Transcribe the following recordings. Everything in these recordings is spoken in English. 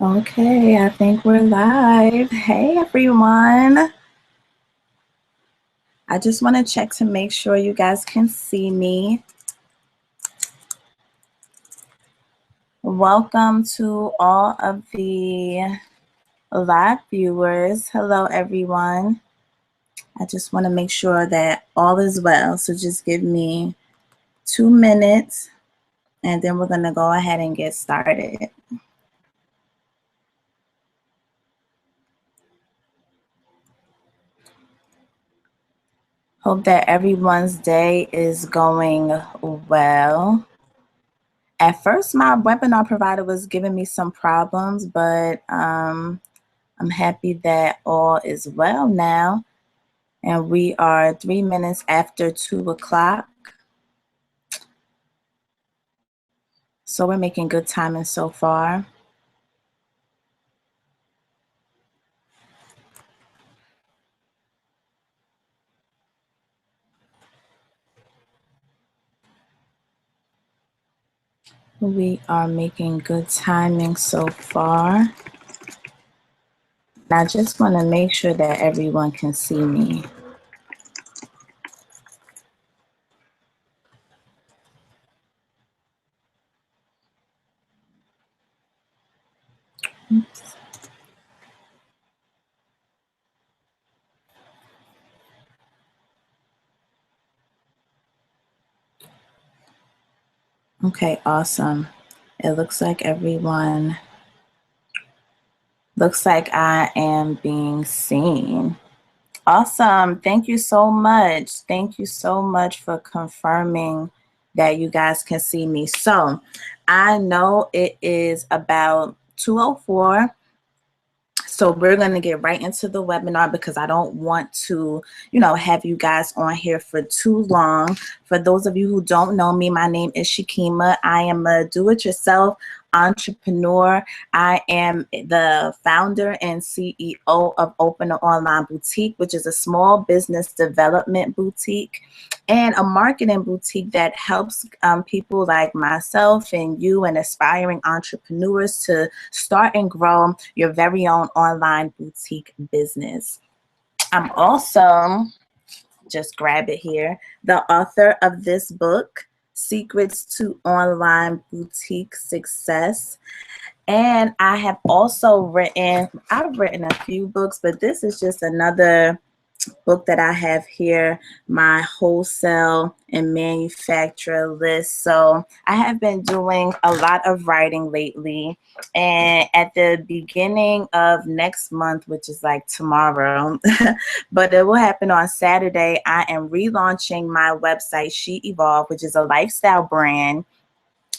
Okay, I think we're live. Hey everyone. I just want to check to make sure you guys can see me. Welcome to all of the live viewers. Hello everyone. I just want to make sure that all is well. So just give me 2 minutes and then we're going to go ahead and get started. Hope that everyone's day is going well. At first, my webinar provider was giving me some problems, but I'm happy that all is well now. And we are 3 minutes after 2 o'clock. So we're making good timing so far. We are making good timing so far. I just want to make sure that everyone can see me. Oops. Okay, awesome. It looks like everyone, looks like I am being seen. Awesome. Thank you so much. Thank you so much for confirming that you guys can see me. So I know it is about 2:04. So we're going to get right into the webinar because I don't want to, have you guys on here for too long. For those of you who don't know me, my name is Shakima. I am a do-it-yourself entrepreneur. I am the founder and CEO of Open the Online Boutique, which is a small business development boutique and a marketing boutique that helps people like myself and you and aspiring entrepreneurs to start and grow your very own online boutique business. I'm also, just grab it here, the author of this book, Secrets to Online Boutique Success. And I have also I've written a few books, but this is just another book that I have here, my wholesale and manufacturer list. So I have been doing a lot of writing lately. And at the beginning of next month, which is like tomorrow, but it will happen on Saturday, I am relaunching my website, She Evolve, which is a lifestyle brand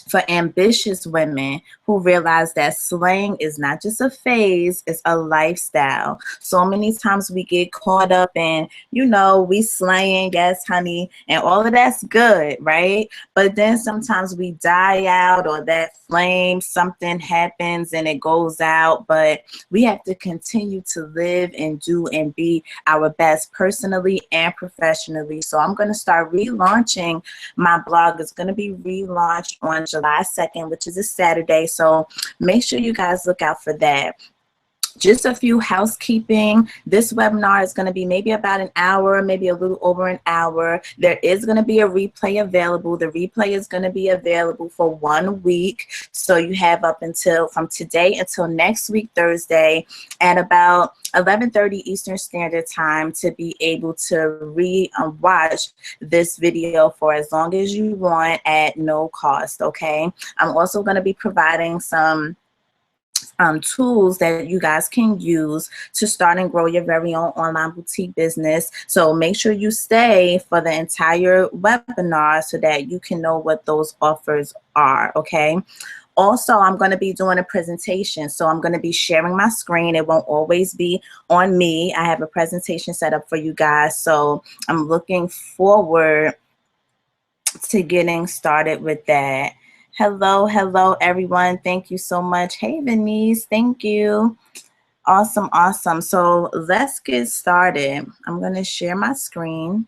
for ambitious women who realize that slaying is not just a phase, it's a lifestyle. So many times we get caught up in, we slaying, yes, honey, and all of that's good, right? But then sometimes we die out or that flame, something happens and it goes out, but we have to continue to live and do and be our best personally and professionally. So I'm going to start relaunching my blog. Is going to be relaunched on July 2nd, which is a Saturday. So make sure you guys look out for that. Just a few housekeeping. This webinar is going to be maybe about an hour, maybe a little over an hour. There is going to be a replay available. The replay is going to be available for 1 week. So you have up until from today until next week, Thursday, at about 11:30 Eastern Standard Time to be able to watch this video for as long as you want at no cost, okay? I'm also going to be providing some tools that you guys can use to start and grow your very own online boutique business. So make sure you stay for the entire webinar so that you can know what those offers are, okay? Also, I'm going to be doing a presentation. So I'm going to be sharing my screen. It won't always be on me. I have a presentation set up for you guys. So I'm looking forward to getting started with that. Hello, everyone. Thank you so much. Hey, Venice, thank you. Awesome, awesome. So let's get started. I'm going to share my screen.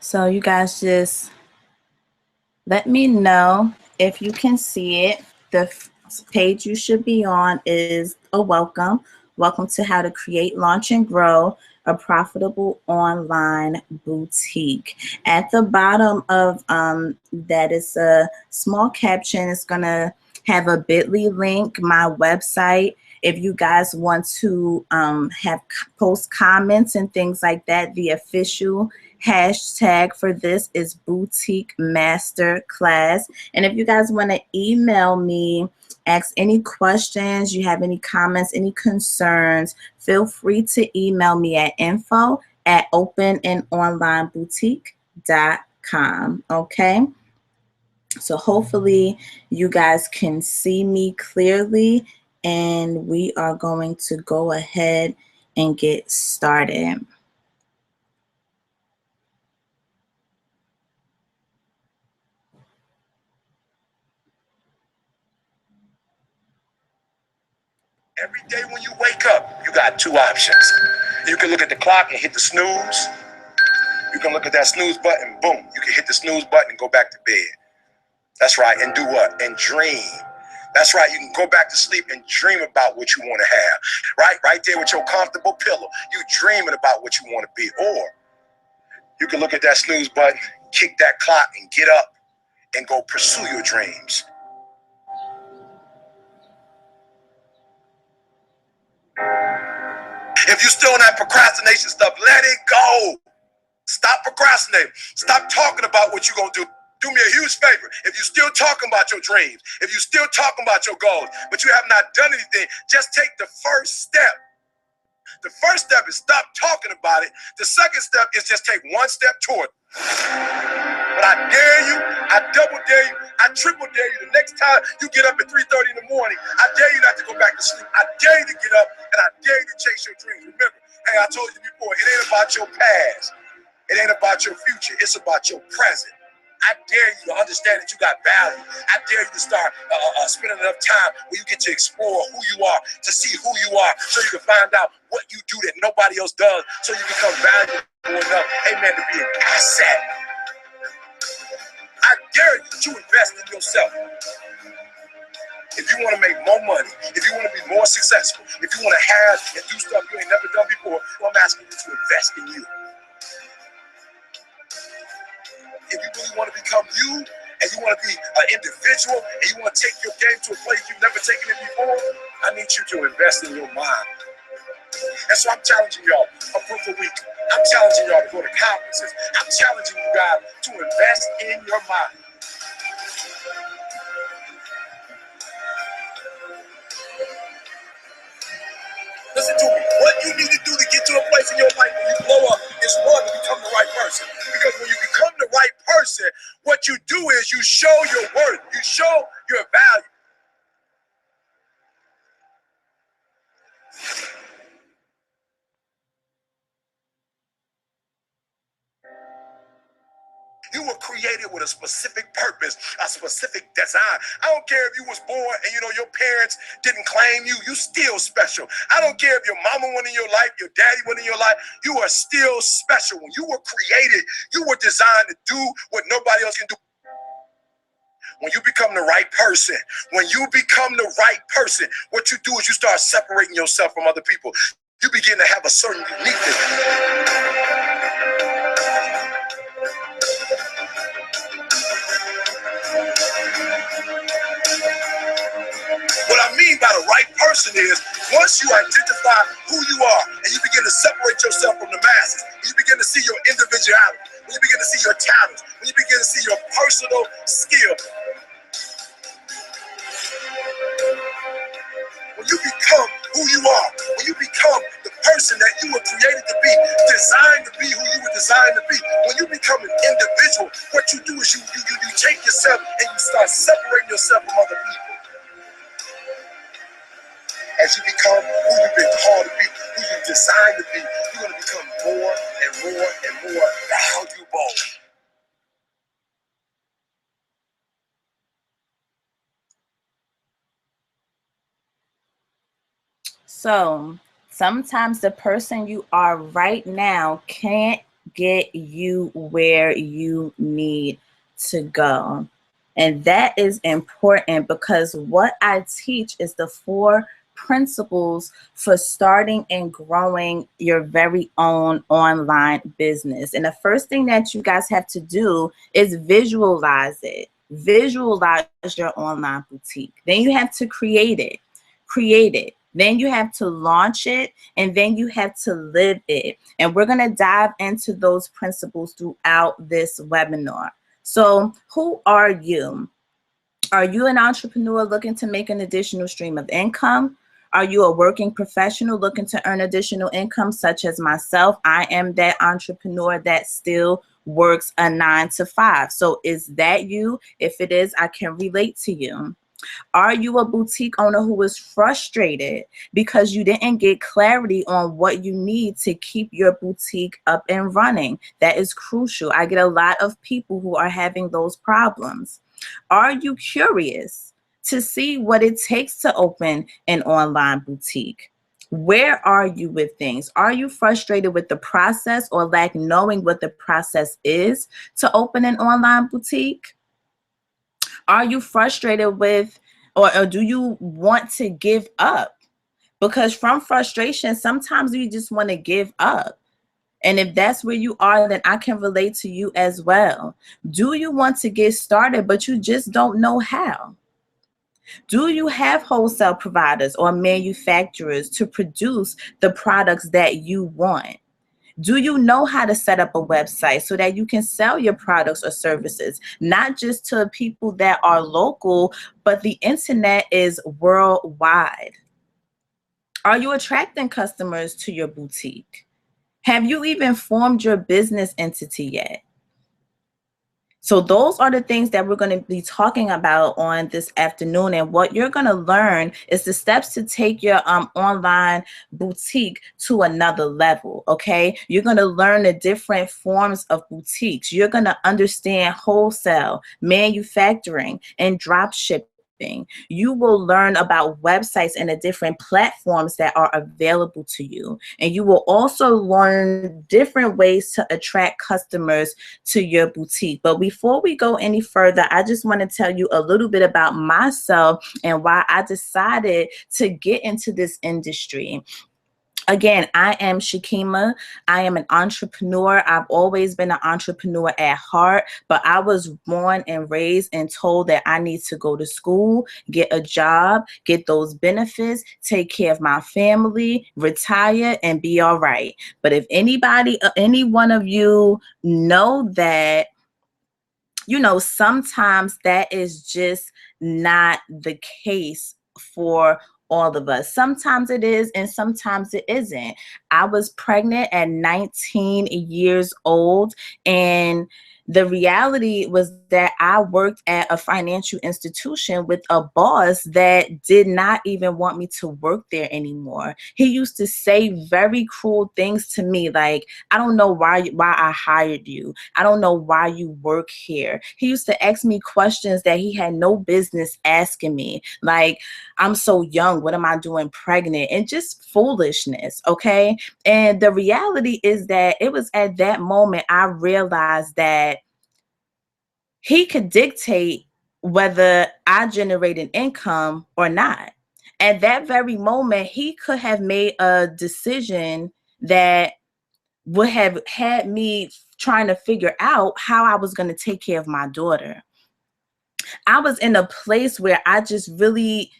So you guys just let me know if you can see it. The page you should be on is a welcome. Welcome to How to Create, Launch, and Grow a Profitable Online Boutique. At the bottom of that is a small caption. It's going to have a bit.ly link, my website. If you guys want to have post comments and things like that, the official hashtag for this is Boutique Masterclass. And if you guys want to email me, ask any questions, you have any comments, any concerns, feel free to email me at info@openandonlineboutique.com. Okay. So hopefully you guys can see me clearly, and we are going to go ahead and get started. Every day when you wake up, you got two options. You can look at the clock and hit the snooze. You can look at that snooze button, boom. You can hit the snooze button and go back to bed. That's right. And do what? And dream. That's right. You can go back to sleep and dream about what you want to have. Right there with your comfortable pillow. You dreaming about what you want to be. Or you can look at that snooze button, kick that clock, and get up and go pursue your dreams. If you're still on that procrastination stuff, let it go. Stop procrastinating. Stop talking about what you're going to do. Do me a huge favor. If you're still talking about your dreams, if you're still talking about your goals, but you have not done anything, just take the first step. The first step is stop talking about it. The second step is just take one step toward it. But I dare you, I double dare you, I triple dare you. The next time you get up at 3:30 in the morning, I dare you not to go back to sleep. I dare you to get up, and I dare you to chase your dreams. Remember, hey, I told you before, it ain't about your past. It ain't about your future. It's about your present. I dare you to understand that you got value. I dare you to start spending enough time where you get to explore who you are, to see who you are, so you can find out what you do that nobody else does, so you become valuable enough, amen, to be an asset. I dare you to invest in yourself. If you want to make more money, if you want to be more successful, if you want to have and do stuff you ain't never done before, well, I'm asking you to invest in you. If you really want to become you, and you want to be an individual, and you want to take your game to a place you've never taken it before, I need you to invest in your mind. And so I'm challenging y'all a book a week. I'm challenging y'all to go to conferences. I'm challenging you guys to invest in your mind. Listen to me. What you need to do to get to a place in your life when you blow up is one, to become the right person. Because when you become the right person, what you do is you show your worth. You show your value. You were created with a specific purpose, a specific design. I don't care if you was born and your parents didn't claim you. You still special. I don't care if your mama went in your life, your daddy went in your life. You are still special. When you were created, you were designed to do what nobody else can do. When you become the right person, what you do is you start separating yourself from other people. You begin to have a certain uniqueness. What I mean by the right person is, once you identify who you are and you begin to separate yourself from the masses, you begin to see your individuality, when you begin to see your talents, when you begin to see your personal skill. When you become who you are, when you become the person that you were created to be, designed to be who you were designed to be, when you become an individual, what you do is you take yourself and you start separating yourself from other people. As you become who you've been called to be, who you're designed to be, you're going to become more and more and more valuable. So sometimes the person you are right now can't get you where you need to go. And that is important because what I teach is the 4 principles for starting and growing your very own online business. And the first thing that you guys have to do is visualize it. Visualize your online boutique. Then you have to create it. Create it. Then you have to launch it, and then you have to live it. And we're going to dive into those principles throughout this webinar. So who are you? Are you an entrepreneur looking to make an additional stream of income? Are you a working professional looking to earn additional income, such as myself? I am that entrepreneur that still works a 9 to 5. So is that you? If it is, I can relate to you. Are you a boutique owner who is frustrated because you didn't get clarity on what you need to keep your boutique up and running? That is crucial. I get a lot of people who are having those problems. Are you curious to see what it takes to open an online boutique? Where are you with things? Are you frustrated with the process or lack knowing what the process is to open an online boutique? Are you frustrated with, or do you want to give up? Because from frustration, sometimes you just want to give up. And if that's where you are, then I can relate to you as well. Do you want to get started, but you just don't know how? Do you have wholesale providers or manufacturers to produce the products that you want? Do you know how to set up a website so that you can sell your products or services, not just to people that are local, but the internet is worldwide? Are you attracting customers to your boutique? Have you even formed your business entity yet? So those are the things that we're going to be talking about on this afternoon. And what you're going to learn is the steps to take your online boutique to another level, okay? You're going to learn the different forms of boutiques. You're going to understand wholesale, manufacturing, and drop shipping. You will learn about websites and the different platforms that are available to you. And you will also learn different ways to attract customers to your boutique. But before we go any further, I just want to tell you a little bit about myself and why I decided to get into this industry. Again, I am Shakima. I am an entrepreneur. I've always been an entrepreneur at heart, but I was born and raised and told that I need to go to school, get a job, get those benefits, take care of my family, retire, and be all right. But if anybody, any one of you know that, sometimes that is just not the case for all of us. Sometimes it is, and sometimes it isn't. I was pregnant at 19 years old, and the reality was that I worked at a financial institution with a boss that did not even want me to work there anymore. He used to say very cruel things to me, like, I don't know why I hired you. I don't know why you work here. He used to ask me questions that he had no business asking me, like, I'm so young, what am I doing pregnant? And just foolishness, okay? And the reality is that it was at that moment I realized that he could dictate whether I generate an income or not. At that very moment, he could have made a decision that would have had me trying to figure out how I was going to take care of my daughter. I was in a place where I just really,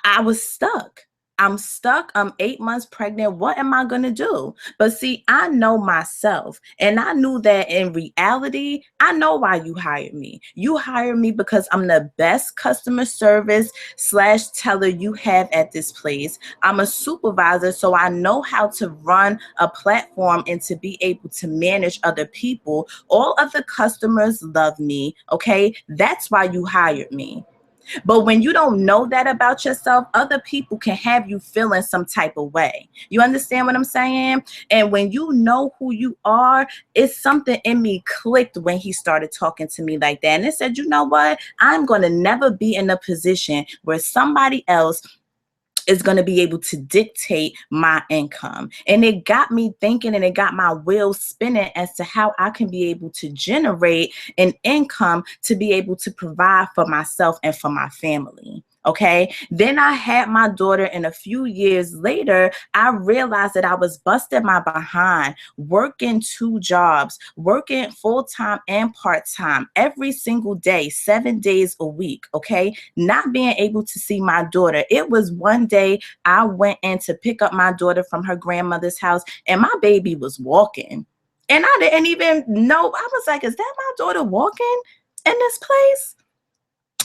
I was stuck. I'm stuck. I'm 8 months pregnant. What am I going to do? But see, I know myself. And I knew that in reality, I know why you hired me. You hired me because I'm the best customer service / teller you have at this place. I'm a supervisor, so I know how to run a platform and to be able to manage other people. All of the customers love me, okay? That's why you hired me. But when you don't know that about yourself, other people can have you feeling some type of way. You understand what I'm saying? And when you know who you are, it's something in me clicked when he started talking to me like that. And it said, you know what? I'm going to never be in a position where somebody else is going to be able to dictate my income. And it got me thinking, and it got my wheels spinning as to how I can be able to generate an income to be able to provide for myself and for my family. Okay. Then I had my daughter, and a few years later, I realized that I was busting my behind, working 2 jobs, working full-time and part-time every single day, 7 days a week. Okay. Not being able to see my daughter. It was one day I went in to pick up my daughter from her grandmother's house, and my baby was walking. And I didn't even know. I was like, is that my daughter walking in this place?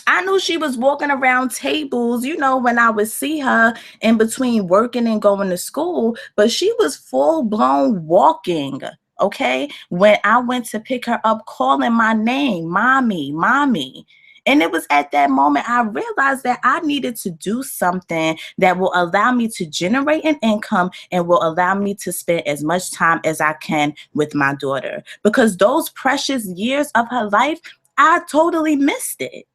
I knew she was walking around tables, you know, when I would see her in between working and going to school, but she was full blown walking. Okay. When I went to pick her up, calling my name, mommy, mommy. And it was at that moment I realized that I needed to do something that will allow me to generate an income and will allow me to spend as much time as I can with my daughter. Because those precious years of her life, I totally missed it.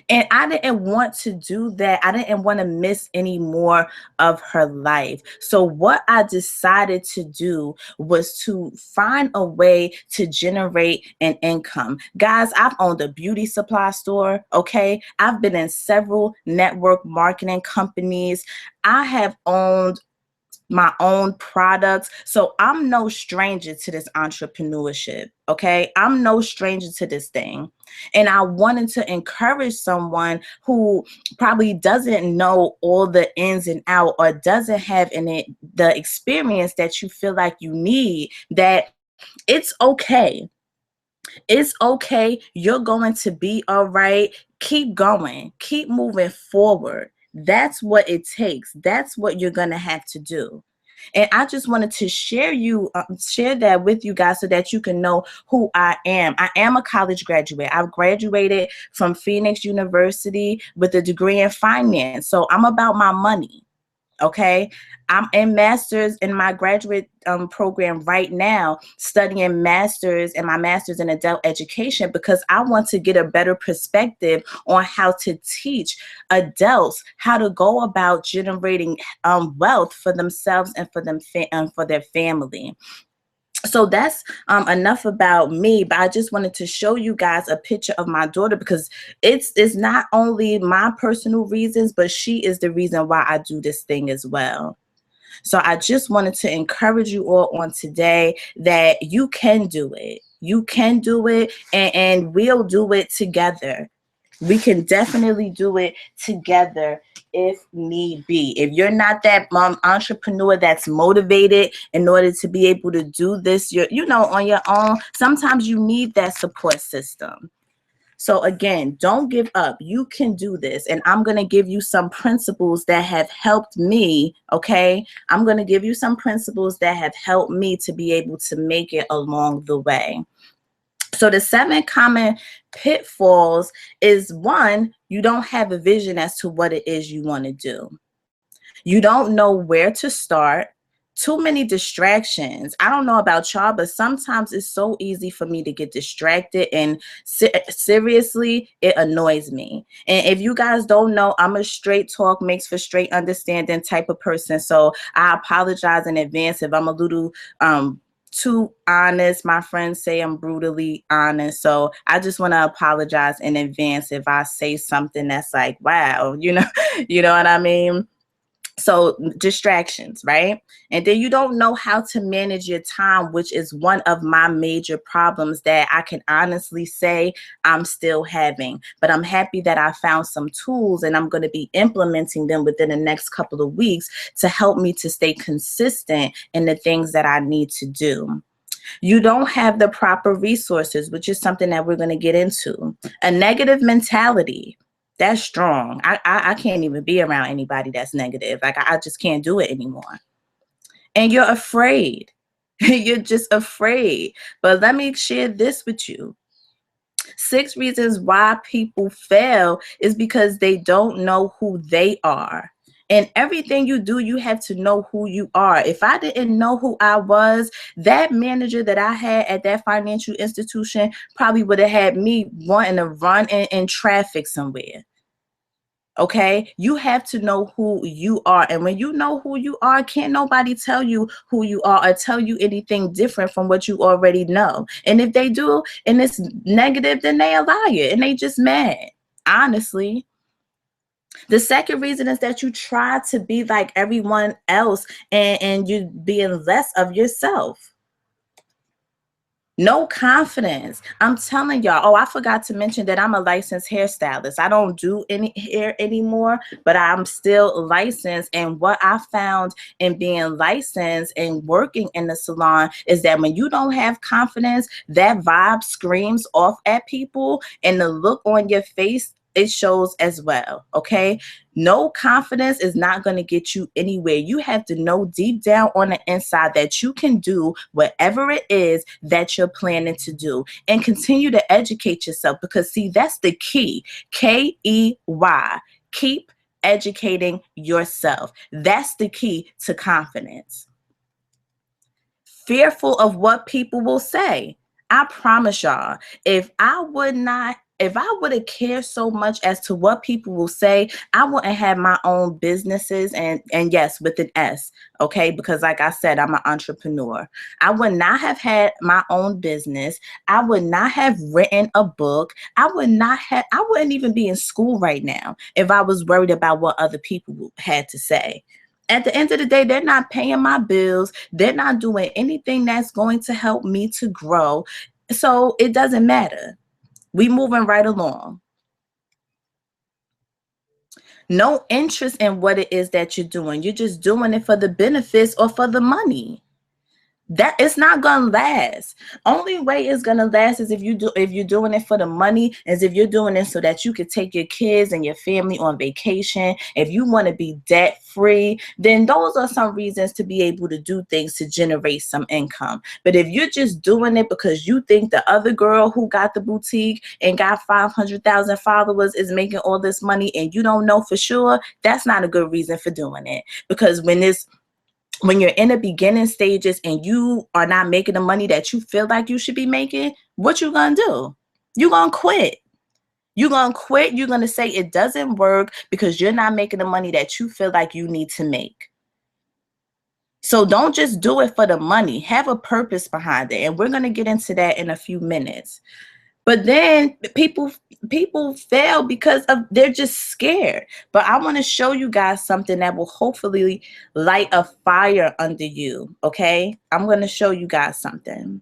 And I didn't want to do that. I didn't want to miss any more of her life. So what I decided to do was to find a way to generate an income. Guys, I've owned a beauty supply store, okay? I've been in several network marketing companies. I have owned my own products. So I'm no stranger to this entrepreneurship, okay? I'm no stranger to this thing. And I wanted to encourage someone who probably doesn't know all the ins and outs or doesn't have in it the experience that you feel like you need, that it's okay. It's okay. You're going to be all right. Keep going. Keep moving forward. That's what it takes. That's what you're going to have to do. And I just wanted to share that with you guys so that you can know who I am. I am a college graduate. I've graduated from Phoenix University with a degree in finance. So I'm about my money. Okay. I'm in master's in my graduate program right now, studying master's and my master's in adult education, because I want to get a better perspective on how to teach adults how to go about generating wealth for themselves and for them for their family. So that's enough about me, but I just wanted to show you guys a picture of my daughter, because it's not only my personal reasons, but she is the reason why I do this thing as well. So I just wanted to encourage you all on today that you can do it. You can do it, and we'll do it together. We can definitely do it together if need be. If you're not that entrepreneur that's motivated in order to be able to do this, on your own, sometimes you need that support system. So again, don't give up. You can do this. And I'm going to give you some principles that have helped me, okay? I'm going to give you some principles that have helped me to be able to make it along the way. So the 7 common pitfalls is, 1, you don't have a vision as to what it is you want to do. You don't know where to start. Too many distractions. I don't know about y'all, but sometimes it's so easy for me to get distracted, and seriously, it annoys me. And if you guys don't know, I'm a straight talk makes for straight understanding type of person. So I apologize in advance if I'm a little too honest. My friends say I'm brutally honest. So I just want to apologize in advance if I say something that's like, wow, you know what I mean? So distractions, right? And then you don't know how to manage your time, which is one of my major problems that I can honestly say I'm still having. But I'm happy that I found some tools, and I'm going to be implementing them within the next couple of weeks to help me to stay consistent in the things that I need to do. You don't have the proper resources, which is something that we're going to get into. A negative mentality. That's strong. I can't even be around anybody that's negative. Like, I just can't do it anymore. And you're afraid. You're just afraid. But let me share this with you. 6 reasons why people fail is because they don't know who they are. And everything you do, you have to know who you are. If I didn't know who I was, that manager that I had at that financial institution probably would have had me wanting to run in traffic somewhere. Okay, you have to know who you are. And when you know who you are, can't nobody tell you who you are or tell you anything different from what you already know. And if they do and it's negative, then they a liar and they just mad, honestly. The second reason is that you try to be like everyone else and you being less of yourself. No confidence. I'm telling y'all. Oh, I forgot to mention that I'm a licensed hairstylist. I don't do any hair anymore, but I'm still licensed. And what I found in being licensed and working in the salon is that when you don't have confidence, that vibe screams off at people, and the look on your face, it shows as well. Okay. No confidence is not going to get you anywhere. You have to know deep down on the inside that you can do whatever it is that you're planning to do, and continue to educate yourself, because see, that's the key. KEY. Keep educating yourself. That's the key to confidence. Fearful of what people will say. I promise y'all, if I would have cared so much as to what people will say, I wouldn't have my own businesses, and yes, with an S, okay? Because like I said, I'm an entrepreneur. I would not have had my own business. I would not have written a book. I wouldn't even be in school right now if I was worried about what other people had to say. At the end of the day, they're not paying my bills. They're not doing anything that's going to help me to grow. So it doesn't matter. We moving right along. No interest in what it is that you're doing. You're just doing it for the benefits or for the money. That it's not gonna last. Only way it's gonna last is if you're doing it for the money, is if you're doing it so that you could take your kids and your family on vacation. If you want to be debt free, then those are some reasons to be able to do things to generate some income. But if you're just doing it because you think the other girl who got the boutique and got 500,000 followers is making all this money and you don't know for sure, that's not a good reason for doing it. Because when you're in the beginning stages and you are not making the money that you feel like you should be making, what you gonna do? You're gonna quit. You're gonna quit. You're gonna say it doesn't work because you're not making the money that you feel like you need to make. So don't just do it for the money. Have a purpose behind it. And we're gonna get into that in a few minutes. But then people fail because they're just scared. But I want to show you guys something that will hopefully light a fire under you. Okay, I'm going to show you guys something.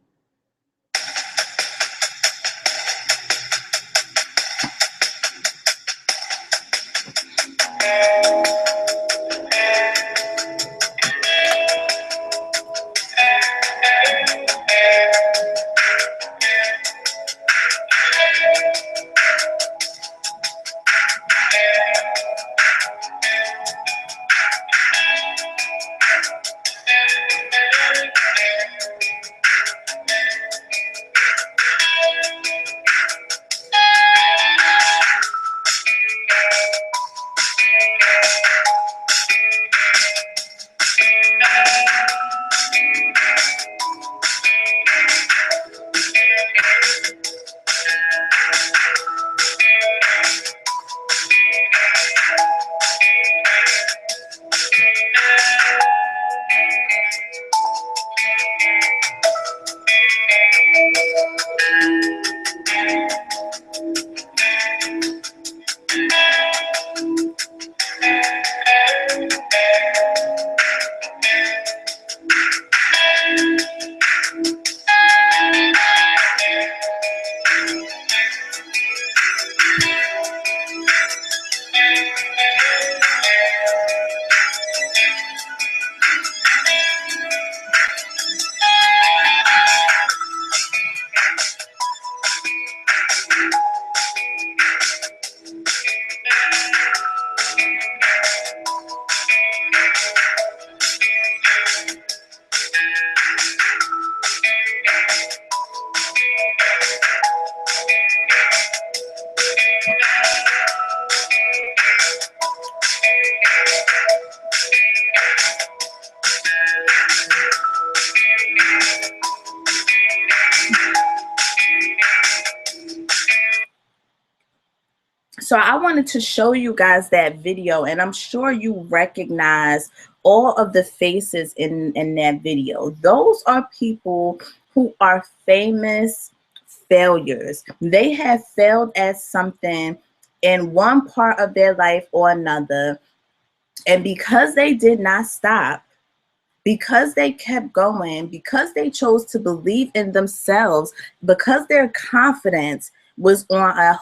So I wanted to show you guys that video, and I'm sure you recognize all of the faces in that video. Those are people who are famous failures. They have failed at something in one part of their life or another. And because they did not stop, because they kept going, because they chose to believe in themselves, because their confidence was on a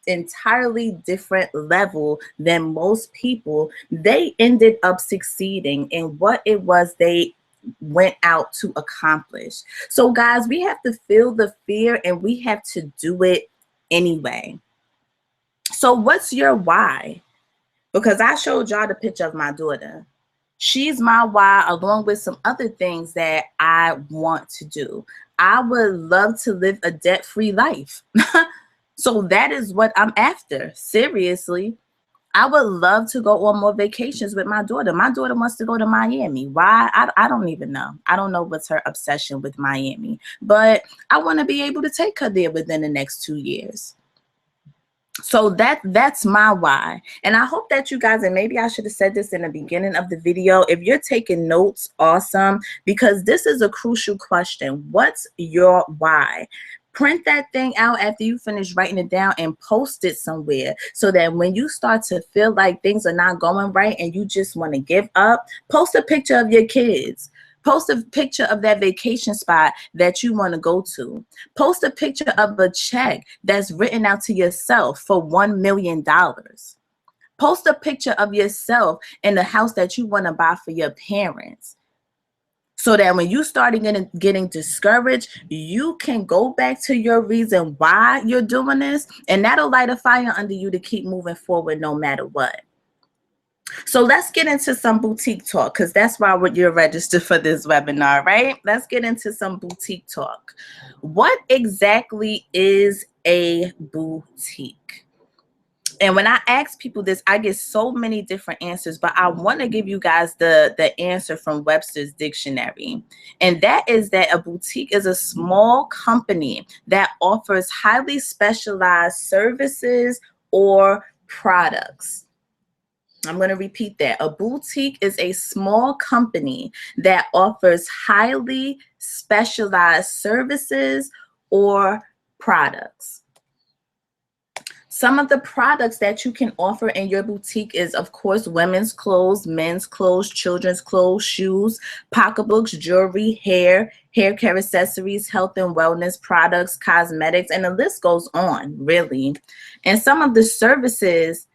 entirely different level than most people, they ended up succeeding in what it was they went out to accomplish. So guys, we have to feel the fear and we have to do it anyway. So what's your why? Because I showed y'all the picture of my daughter. She's my why, along with some other things that I want to do. I would love to live a debt-free life. So that is what I'm after. Seriously. I would love to go on more vacations with my daughter. My daughter wants to go to Miami. Why? I don't even know. I don't know what's her obsession with Miami. But I want to be able to take her there within the next 2 years. So that's my why. And I hope that you guys, and maybe I should have said this in the beginning of the video, if you're taking notes, awesome, because this is a crucial question. What's your why? Print that thing out after you finish writing it down and post it somewhere, so that when you start to feel like things are not going right and you just want to give up, post a picture of your kids. Post a picture of that vacation spot that you want to go to. Post a picture of a check that's written out to yourself for $1 million. Post a picture of yourself in the house that you want to buy for your parents. So that when you start getting discouraged, you can go back to your reason why you're doing this, and that'll light a fire under you to keep moving forward no matter what. So let's get into some boutique talk, because that's why you're registered for this webinar, right? Let's get into some boutique talk. What exactly is a boutique? And when I ask people this, I get so many different answers, but I want to give you guys the answer from Webster's Dictionary. And that is that a boutique is a small company that offers highly specialized services or products. I'm going to repeat that. A boutique is a small company that offers highly specialized services or products. Some of the products that you can offer in your boutique is, of course, women's clothes, men's clothes, children's clothes, shoes, pocketbooks, jewelry, hair care accessories, health and wellness products, cosmetics, and the list goes on, really. And some of the services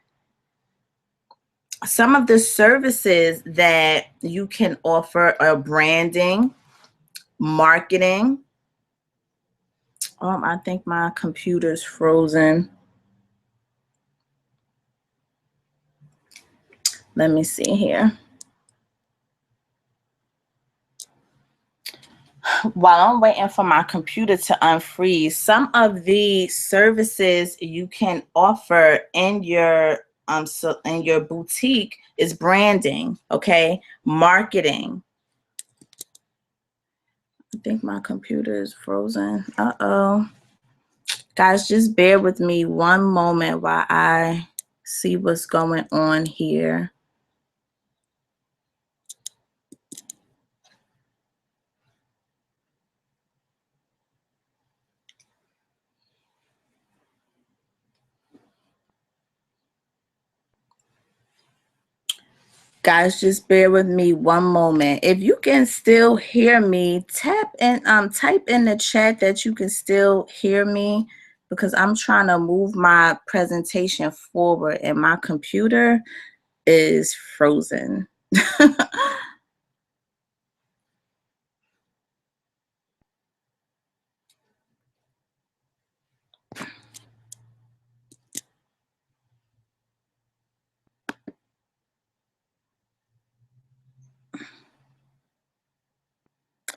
that you can offer are branding, marketing. I think my computer's frozen. Let me see here. While I'm waiting for my computer to unfreeze, some of the services you can offer in your boutique is branding, okay? Marketing. I think my computer is frozen. Uh-oh. Guys, just bear with me one moment while I see what's going on here. Guys, just bear with me one moment. If you can still hear me, type in the chat that you can still hear me, because I'm trying to move my presentation forward and my computer is frozen.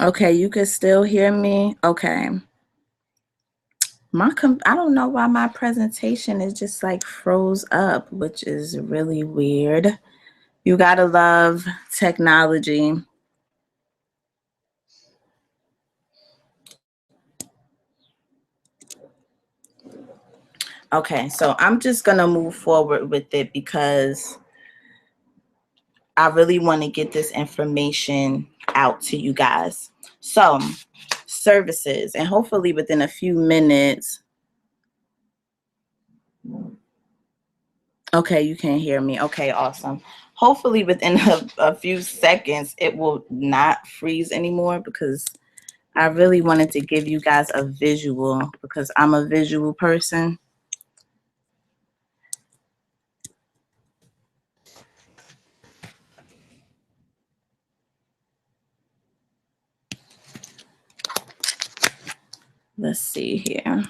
Okay, you can still hear me? Okay. I don't know why my presentation is just like froze up, which is really weird. You gotta love technology. Okay, so I'm just going to move forward with it because I really want to get this information out to you guys. So, services, and hopefully within a few minutes. Okay, you can hear me. Okay, awesome. Hopefully within a few seconds, it will not freeze anymore because I really wanted to give you guys a visual because I'm a visual person. Let's see here.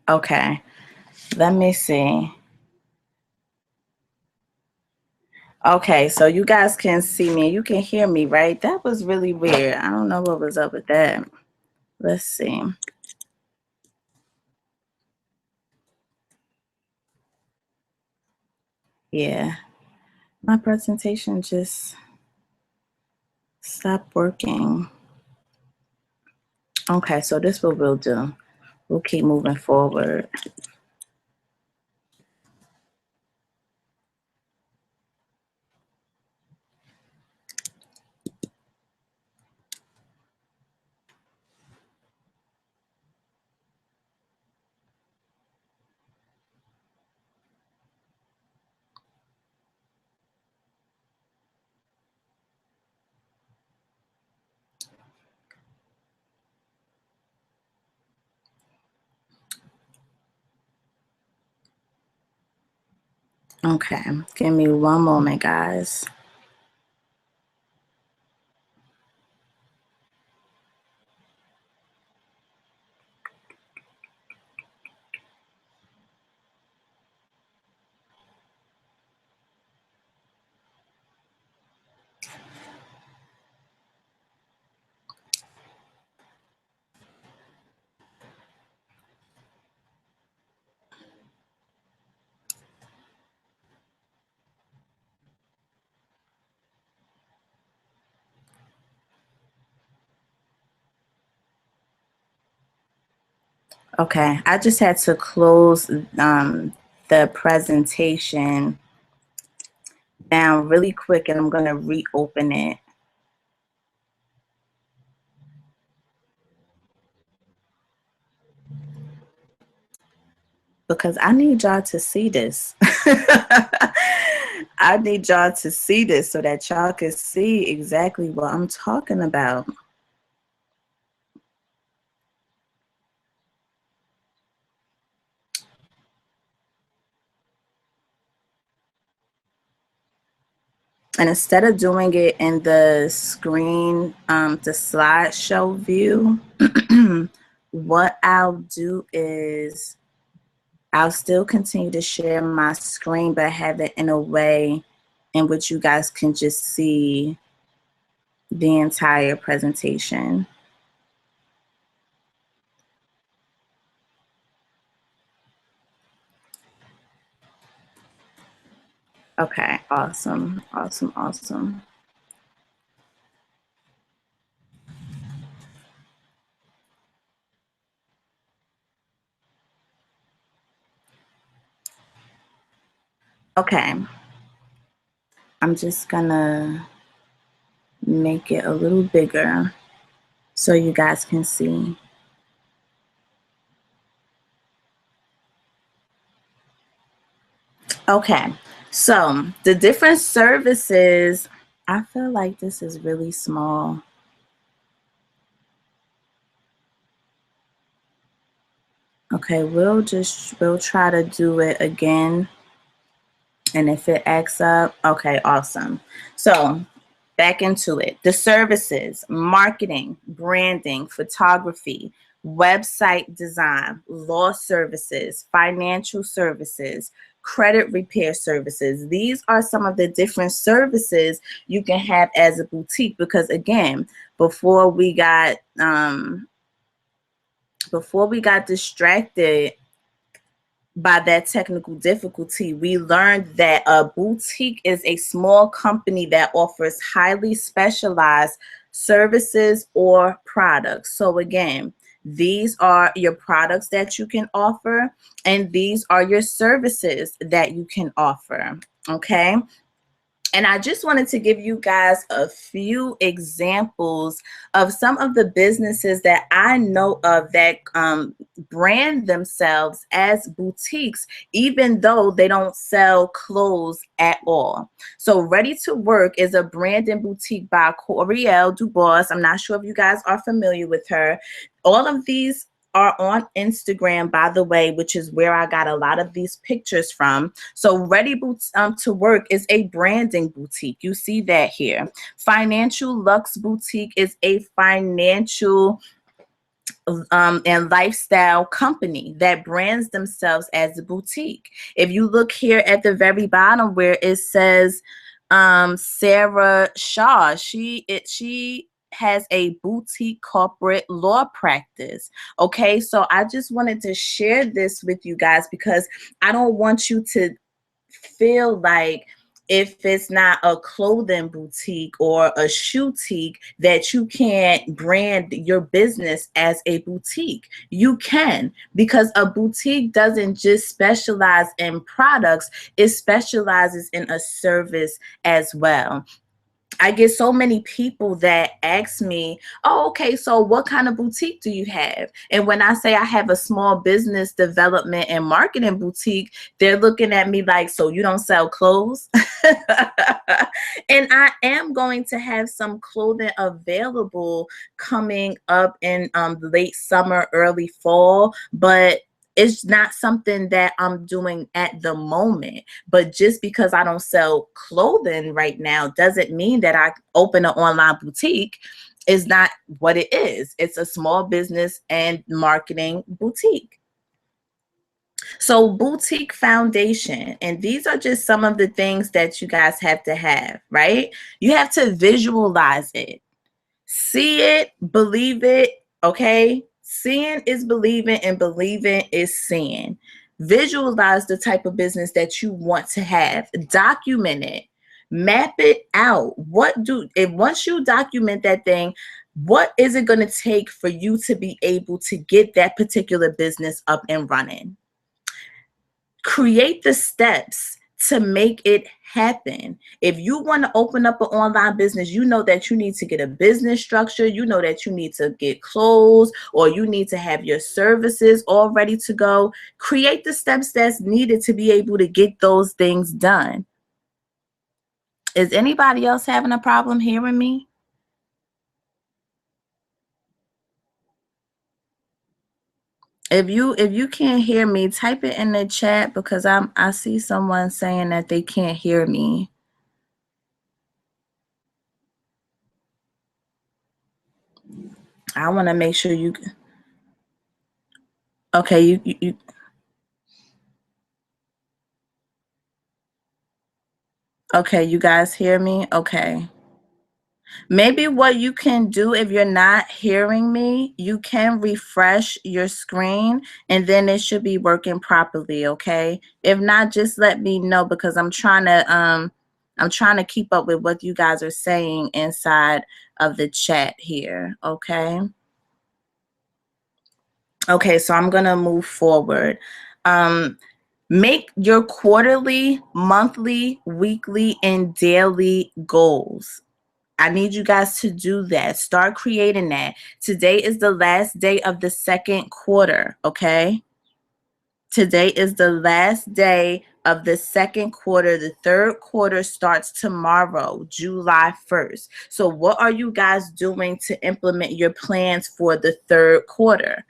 Okay, let me see. Okay, so you guys can see me. You can hear me, right? That was really weird. I don't know what was up with that. Let's see. Yeah, my presentation just stopped working. Okay, so this is what we'll do. We'll keep moving forward. Okay, give me one moment, guys. Okay, I just had to close the presentation down really quick and I'm going to reopen it. Because I need y'all to see this. I need y'all to see this so that y'all can see exactly what I'm talking about. And instead of doing it in the screen, the slideshow view, what I'll do is I'll still continue to share my screen, but have it in a way in which you guys can just see the entire presentation. Okay, awesome, awesome, awesome. Okay, I'm just gonna make it a little bigger so you guys can see. Okay, so the different services, I feel like this is really small. Okay, we'll try to do it again. And if it acts up, okay, awesome. So back into it. The services: marketing, branding, photography, website design, law services, financial services, credit repair services. These are some of the different services you can have as a boutique, because again, before we got distracted by that technical difficulty, we learned that a boutique is a small company that offers highly specialized services or products. So again, these are your products that you can offer, and these are your services that you can offer. Okay. And I just wanted to give you guys a few examples of some of the businesses that I know of that brand themselves as boutiques, even though they don't sell clothes at all. So Ready to Work is a brand and boutique by Coriel Dubois. I'm not sure if you guys are familiar with her. All of these are on Instagram, by the way, which is where I got a lot of these pictures from. So Ready to Work is a branding boutique. You see that here. Financial Lux Boutique is a financial and lifestyle company that brands themselves as a boutique. If you look here at the very bottom where it says Sarah Shaw, she has a boutique corporate law practice. Okay, so I just wanted to share this with you guys because I don't want you to feel like if it's not a clothing boutique or a shoe-tique that you can't brand your business as a boutique. You can, because a boutique doesn't just specialize in products, it specializes in a service as well. I get so many people that ask me, oh, okay, so what kind of boutique do you have? And when I say I have a small business development and marketing boutique, they're looking at me like, so you don't sell clothes? And I am going to have some clothing available coming up in late summer, early fall, but it's not something that I'm doing at the moment. But just because I don't sell clothing right now doesn't mean that I open an online boutique. Is not what it is. It's a small business and marketing boutique. So boutique foundation, and these are just some of the things that you guys have to have, right? You have to visualize it. See it, believe it, okay? Seeing is believing, and believing is seeing. Visualize the type of business that you want to have. Document it. Map it out. Once you document that thing, what is it going to take for you to be able to get that particular business up and running? Create the steps to make it happen. If you want to open up an online business, you know that you need to get a business structure. You know that you need to get clothes, or you need to have your services all ready to go. Create the steps that's needed to be able to get those things done. Is anybody else having a problem hearing me? If you can't hear me, type it in the chat, because I see someone saying that they can't hear me. I want to make sure you. Okay, you. Okay, you guys hear me? Okay. Maybe what you can do, if you're not hearing me, you can refresh your screen and then it should be working properly, okay? If not, just let me know, because I'm trying to keep up with what you guys are saying inside of the chat here, okay? Okay, so I'm going to move forward. Make your quarterly, monthly, weekly, and daily goals. I need you guys to do that. Start creating that. Today is the last day of the second quarter, okay? Today is the last day of the second quarter. The third quarter starts tomorrow, July 1st. So what are you guys doing to implement your plans for the third quarter?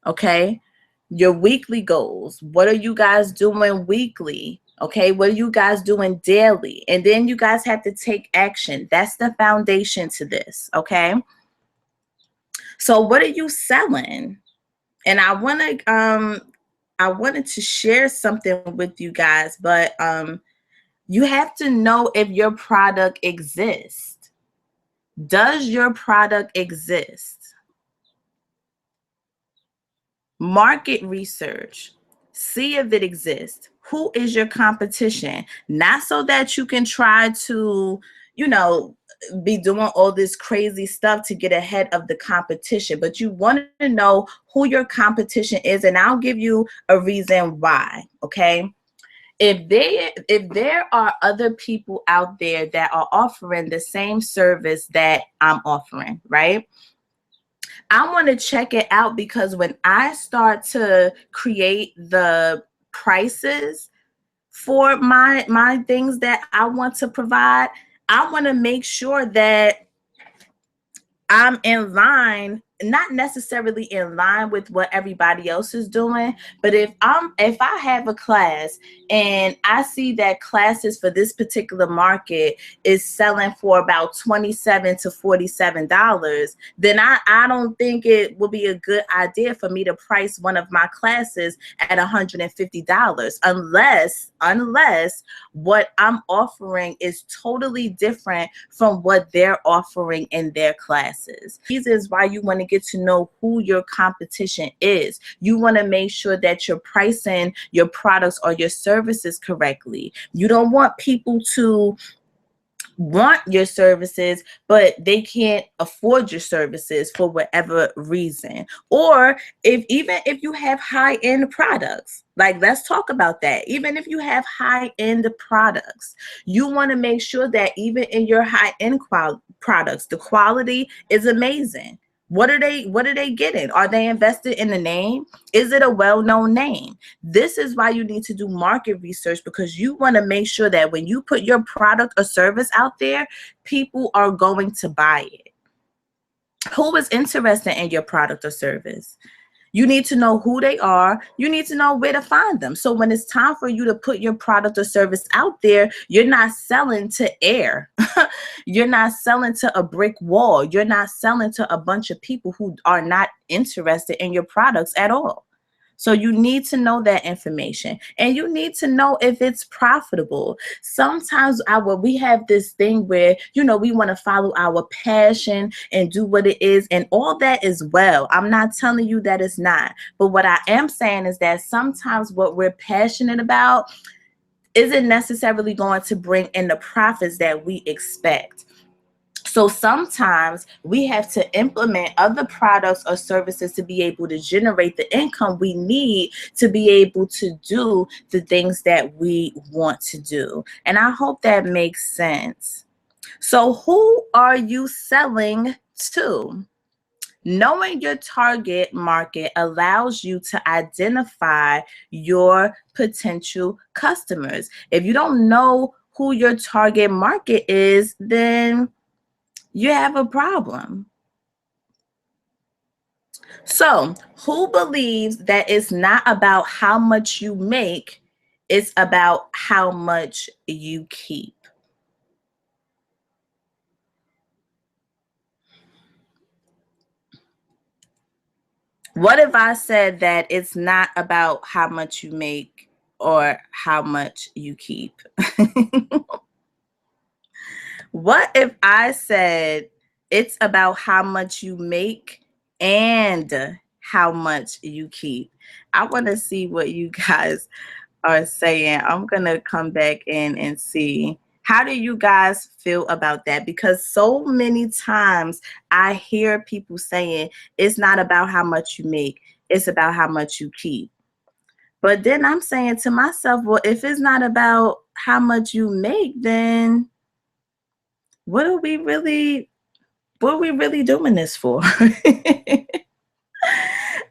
Okay? Your weekly goals. What are you guys doing weekly? Okay, what are you guys doing daily? And then you guys have to take action. That's the foundation to this, okay? So what are you selling? And I want to I wanted to share something with you guys, but you have to know if your product exists. Does your product exist? Market research. See if it exists. Who is your competition? Not so that you can try to, you know, be doing all this crazy stuff to get ahead of the competition, but you want to know who your competition is, and I'll give you a reason why, okay? If there are other people out there that are offering the same service that I'm offering, right? I want to check it out, because when I start to create the prices for my things that I want to provide, I want to make sure that I'm in line, not necessarily in line with what everybody else is doing, but if I have a class and I see that classes for this particular market is selling for about $27 to $47, then I don't think it will be a good idea for me to price one of my classes at $150 unless what I'm offering is totally different from what they're offering in their classes. This is why you want to get to know who your competition is. You want to make sure that you're pricing your products or your services correctly. You don't want people to want your services, but they can't afford your services for whatever reason. Or even if you have high-end products, like, let's talk about that. Even if you have high-end products, you want to make sure that even in your high-end products, the quality is amazing. What are they getting? Are they invested in the name? Is it a well-known name? This is why you need to do market research, because you want to make sure that when you put your product or service out there, people are going to buy it. Who is interested in your product or service? You need to know who they are. You need to know where to find them. So when it's time for you to put your product or service out there, you're not selling to air. You're not selling to a brick wall. You're not selling to a bunch of people who are not interested in your products at all. So you need to know that information, and you need to know if it's profitable. Sometimes we have this thing where, we want to follow our passion and do what it is, and all that is well. I'm not telling you that it's not. But what I am saying is that sometimes what we're passionate about isn't necessarily going to bring in the profits that we expect. So sometimes we have to implement other products or services to be able to generate the income we need to be able to do the things that we want to do. And I hope that makes sense. So who are you selling to? Knowing your target market allows you to identify your potential customers. If you don't know who your target market is, then you have a problem. So, who believes that it's not about how much you make, it's about how much you keep? What if I said that it's not about how much you make or how much you keep? What if I said it's about how much you make and how much you keep? I want to see what you guys are saying. I'm going to come back in and see. How do you guys feel about that? Because so many times I hear people saying it's not about how much you make, it's about how much you keep. But then I'm saying to myself, well, if it's not about how much you make, then what are we really doing this for?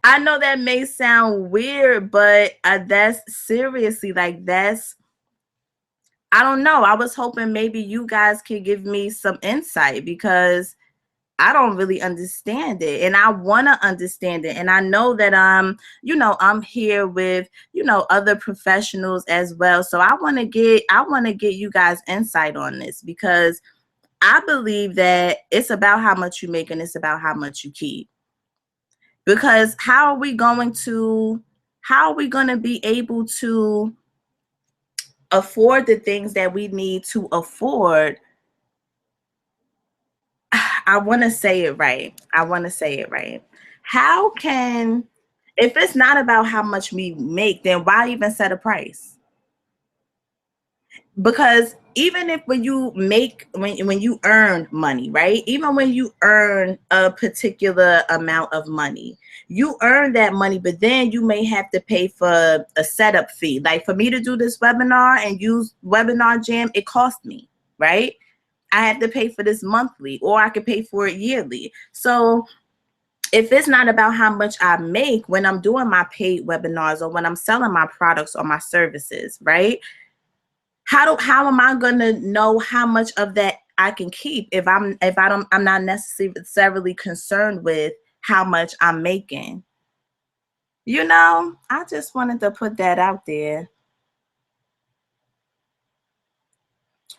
I know that may sound weird, but that's seriously, like, I don't know. I was hoping maybe you guys could give me some insight, because I don't really understand it, and I want to understand it. And I know that I'm here with, other professionals as well. So I want to get you guys insight on this, because I believe that it's about how much you make and it's about how much you keep. Because how are we going to how are we going to be able to afford the things that we need to afford? I want to say it right. How can, if it's not about how much we make, then why even set a price? Because even if when you earn money, right? Even when you earn a particular amount of money, you earn that money, but then you may have to pay for a setup fee. Like for me to do this webinar and use Webinar Jam, it cost me, right? I had to pay for this monthly, or I could pay for it yearly. So if it's not about how much I make when I'm doing my paid webinars or when I'm selling my products or my services, right? How am I gonna know how much of that I can keep if I'm not necessarily concerned with how much I'm making? You know, I just wanted to put that out there.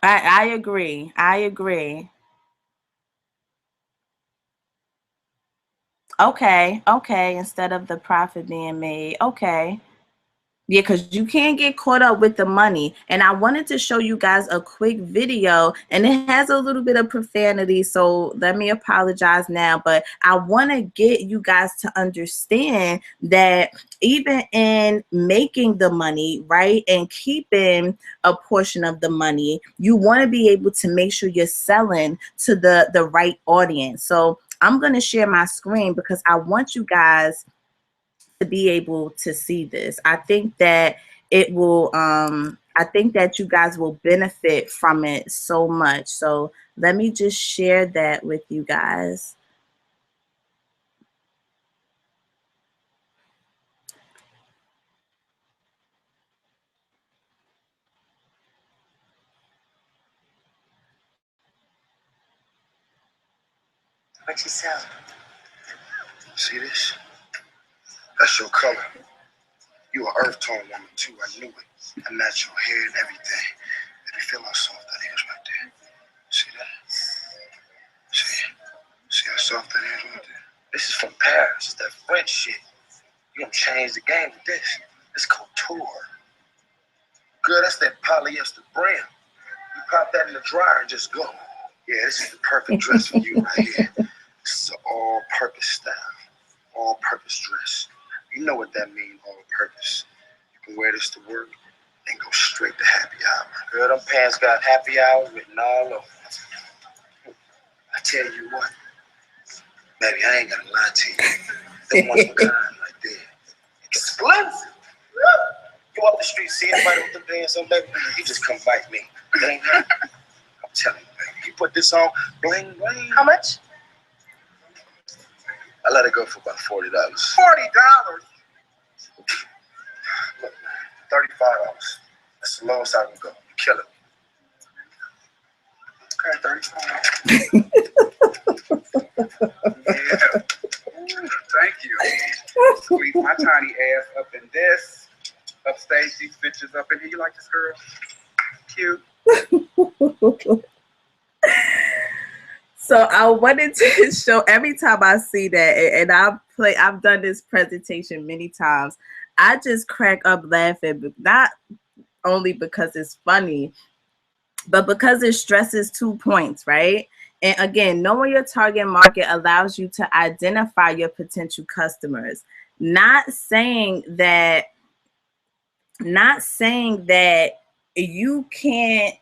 I agree. Okay, instead of the profit being made. Okay. Yeah, because you can't get caught up with the money. And I wanted to show you guys a quick video, and it has a little bit of profanity, so let me apologize now. But I want to get you guys to understand that even in making the money, right, and keeping a portion of the money, you want to be able to make sure you're selling to the right audience. So I'm going to share my screen because I want you guys to be able to see this. I think that it will I think that you guys will benefit from it so much. So let me just share that with you guys. What you sell? See this? That's your color. You an earth tone woman too. I knew it. I match your hair and everything. Let me feel how soft that is right there. See that? See how soft that is right there? This is from Paris. It's that French shit. You gonna change the game with this. It's couture. Good, that's that polyester brand. You pop that in the dryer and just go. Yeah, this is the perfect dress for you right here. This is an all-purpose style. All-purpose dress. You know what that means, all-purpose. You can wear this to work and go straight to happy hour. Girl, them pants got happy hour written all over. I tell you what, baby, I ain't gonna lie to you. The one of a kind right there. Explosive. You up the street, see anybody with the pants on, baby, you just come bite me. It ain't that. I'm telling you, baby. You put this on, bling, bling. How much? I let it go for about $40. $40? Look, $35. That's the lowest I can go. You kill it. Okay, $35. Yeah. Thank you. Squeeze my tiny ass up in this. Upstage these bitches up in here. You like this girl? Cute. So I wanted to show, every time I see that, and I've done this presentation many times, I just crack up laughing, but not only because it's funny, but because it stresses 2 points, right? And again, knowing your target market allows you to identify your potential customers. Not saying that you can't.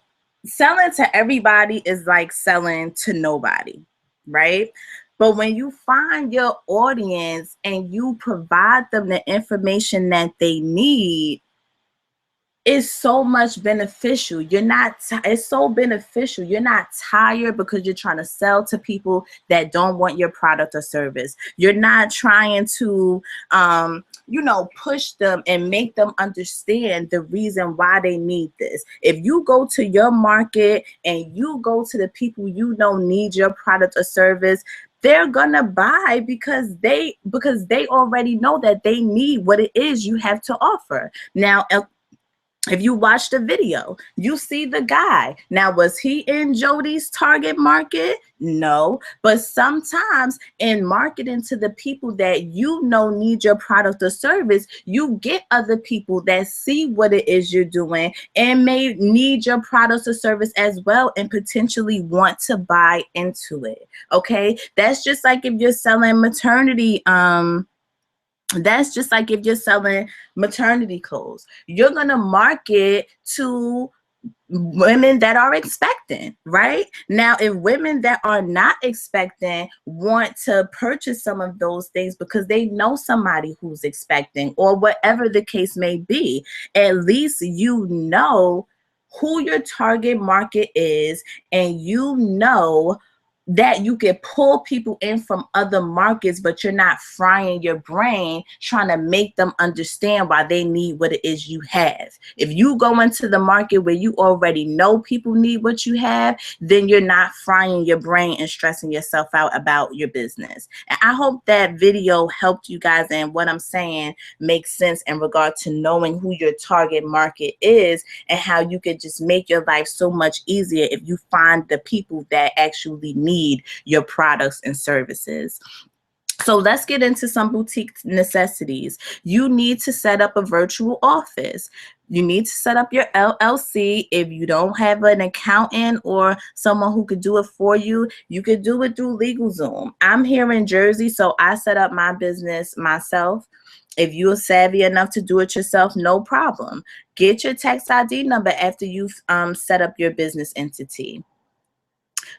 Selling to everybody is like selling to nobody, right? But when you find your audience and you provide them the information that they need, it's so much beneficial. It's so beneficial. You're not tired because you're trying to sell to people that don't want your product or service. You're not trying to, push them and make them understand the reason why they need this. If you go to your market and you go to the people you know need your product or service, they're gonna buy because they already know that they need what it is you have to offer. Now, If you watch the video, you see the guy. Now, was he in Jody's target market? No. But sometimes in marketing to the people that you know need your product or service, you get other people that see what it is you're doing and may need your product or service as well and potentially want to buy into it. Okay? That's just like if you're selling maternity that's just like if you're selling maternity clothes. You're going to market to women that are expecting, right? Now, if women that are not expecting want to purchase some of those things because they know somebody who's expecting or whatever the case may be, at least you know who your target market is, and you know that you can pull people in from other markets, but you're not frying your brain trying to make them understand why they need what it is you have. If you go into the market where you already know people need what you have, then you're not frying your brain and stressing yourself out about your business. And I hope that video helped you guys, and what I'm saying makes sense in regard to knowing who your target market is and how you could just make your life so much easier if you find the people that actually need your products and services. So let's get into some boutique necessities. You need to set up a virtual office. You need to set up your LLC. If you don't have an accountant or someone who could do it for you, you could do it through LegalZoom. I'm here in Jersey, so I set up my business myself. If you're savvy enough to do it yourself, no problem. Get your tax ID number after you've set up your business entity.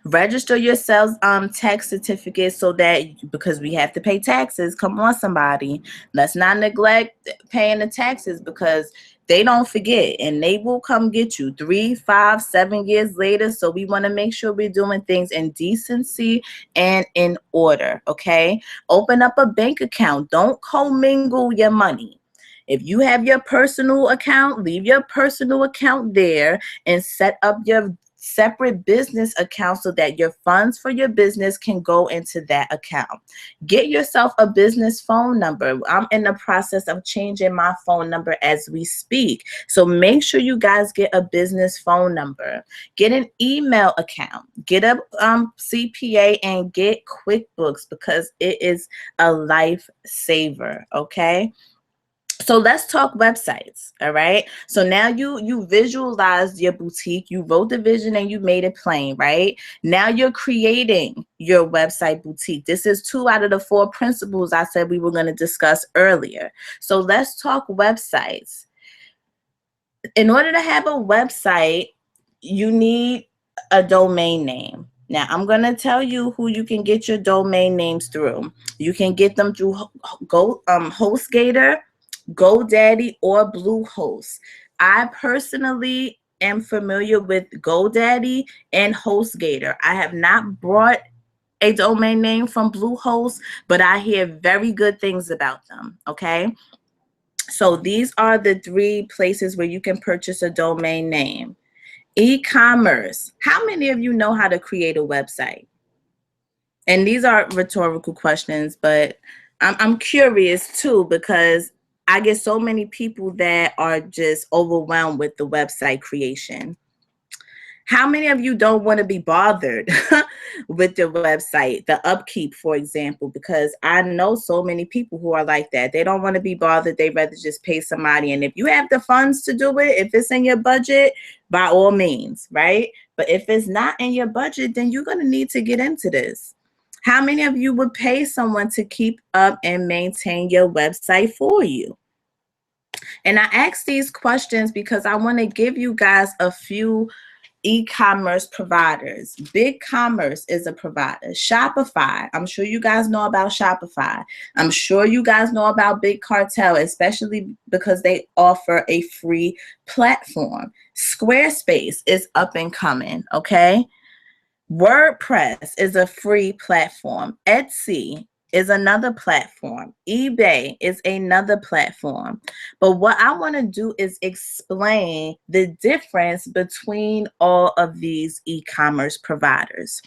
Register your sales tax certificate so that, because we have to pay taxes. Come on, somebody. Let's not neglect paying the taxes, because they don't forget and they will come get you 3, 5, 7 years later. So we want to make sure we're doing things in decency and in order. Okay. Open up a bank account. Don't commingle your money. If you have your personal account, leave your personal account there and set up your separate business account so that your funds for your business can go into that account. Get yourself a business phone number. I'm in the process of changing my phone number as we speak. So make sure you guys get a business phone number. Get an email account. Get a CPA and get QuickBooks, because it is a lifesaver. Okay. So let's talk websites. All right. So now you visualized your boutique, you wrote the vision and you made it plain, right? Now you're creating your website boutique. This is 2 out of the 4 principles I said we were going to discuss earlier. So let's talk websites. In order to have a website, you need a domain name. Now, I'm going to tell you who you can get your domain names through. You can get them through HostGator, GoDaddy, or Bluehost. I personally am familiar with GoDaddy and HostGator. I have not bought a domain name from Bluehost, but I hear very good things about them. Okay. So these are the 3 places where you can purchase a domain name. E-commerce. How many of you know how to create a website? And these are rhetorical questions, but I'm curious too, because I get so many people that are just overwhelmed with the website creation. How many of you don't want to be bothered with the website, the upkeep, for example? Because I know so many people who are like that. They don't want to be bothered. They'd rather just pay somebody. And if you have the funds to do it, if it's in your budget, by all means, right? But if it's not in your budget, then you're going to need to get into this. How many of you would pay someone to keep up and maintain your website for you? And I ask these questions because I want to give you guys a few e-commerce providers. BigCommerce is a provider. Shopify. I'm sure you guys know about Shopify. I'm sure you guys know about Big Cartel, especially because they offer a free platform. Squarespace is up and coming. Okay. WordPress is a free platform. Etsy is another platform. eBay is another platform. But what I want to do is explain the difference between all of these e-commerce providers.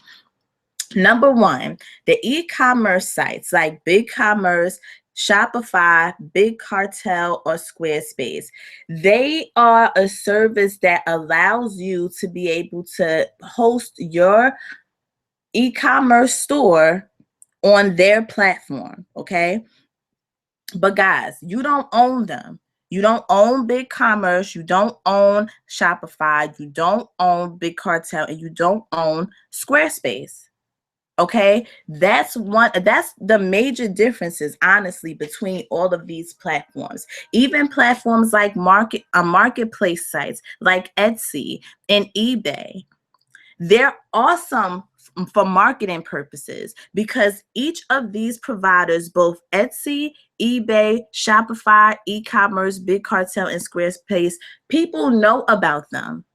Number 1, the e-commerce sites like BigCommerce, Shopify, Big Cartel, or Squarespace. They are a service that allows you to be able to host your e-commerce store on their platform, okay? But guys, you don't own them. You don't own Big Commerce, you don't own Shopify, you don't own Big Cartel, and you don't own Squarespace. Okay, that's the major differences, honestly, between all of these platforms. Even platforms like marketplace sites like Etsy and eBay, they're awesome for marketing purposes because each of these providers, both Etsy, eBay, Shopify, e-commerce, Big Cartel, and Squarespace, people know about them.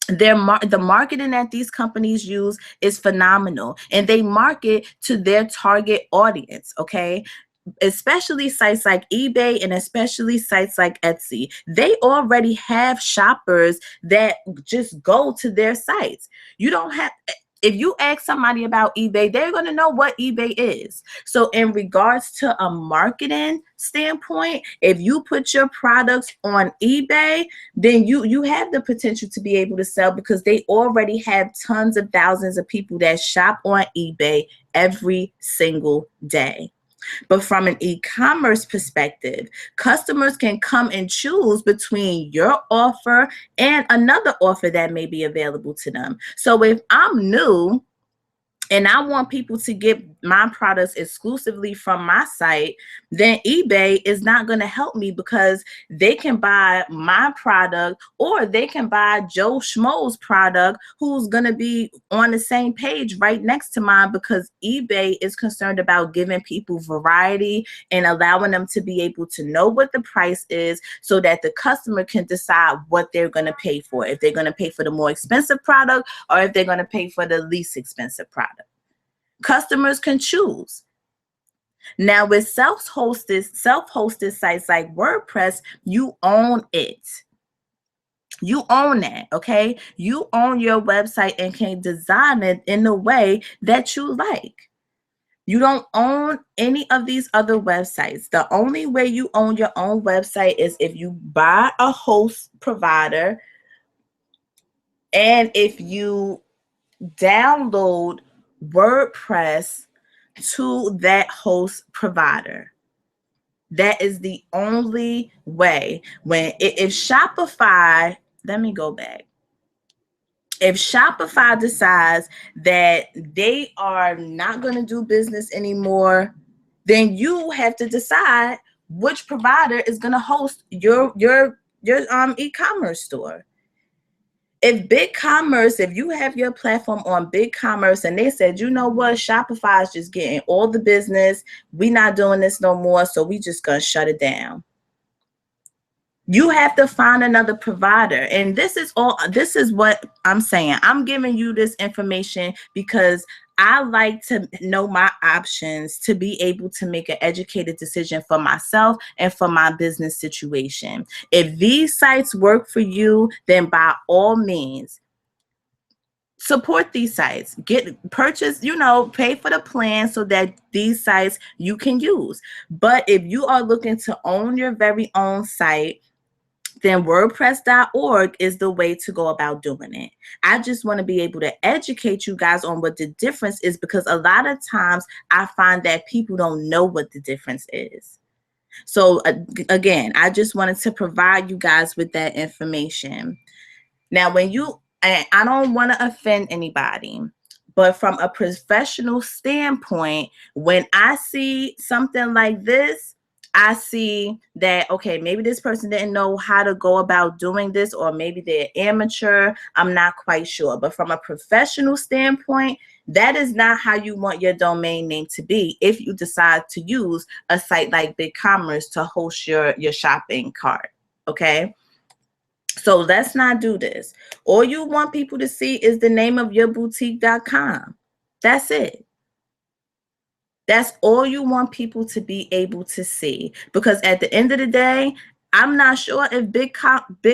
The marketing that these companies use is phenomenal, and they market to their target audience, okay? Especially sites like eBay and especially sites like Etsy. They already have shoppers that just go to their sites. You don't have, if you ask somebody about eBay, they're going to know what eBay is. So in regards to a marketing standpoint, if you put your products on eBay, then you have the potential to be able to sell because they already have tons of thousands of people that shop on eBay every single day. But from an e-commerce perspective, customers can come and choose between your offer and another offer that may be available to them. So if I'm new and I want people to get my products exclusively from my site, then eBay is not going to help me because they can buy my product or they can buy Joe Schmo's product who's going to be on the same page right next to mine because eBay is concerned about giving people variety and allowing them to be able to know what the price is so that the customer can decide what they're going to pay for, if they're going to pay for the more expensive product or if they're going to pay for the least expensive product. Customers can choose. Now with self-hosted sites like WordPress, you own it. You own that, okay? You own your website and can design it in the way that you like. You don't own any of these other websites. The only way you own your own website is if you buy a host provider and if you download WordPress to that host provider. That is the only way. If Shopify, let me go back. If Shopify decides that they are not going to do business anymore, then you have to decide which provider is going to host your e-commerce store. If BigCommerce, if you have your platform on BigCommerce and they said, you know what, Shopify is just getting all the business, we not doing this no more, so we just gonna shut it down. You have to find another provider. And this is what I'm saying. I'm giving you this information because I like to know my options to be able to make an educated decision for myself and for my business situation. If these sites work for you, then by all means, support these sites. Purchase, pay for the plan so that these sites you can use. But if you are looking to own your very own site, then WordPress.org is the way to go about doing it. I just want to be able to educate you guys on what the difference is because a lot of times I find that people don't know what the difference is. So again, I just wanted to provide you guys with that information. Now, and I don't want to offend anybody, but from a professional standpoint, when I see something like this, I see that, okay, maybe this person didn't know how to go about doing this, or maybe they're amateur. I'm not quite sure. But from a professional standpoint, that is not how you want your domain name to be if you decide to use a site like BigCommerce to host your shopping cart, okay? So let's not do this. All you want people to see is the name of your boutique.com. That's it. That's all you want people to be able to see. Because at the end of the day, I'm not sure if Big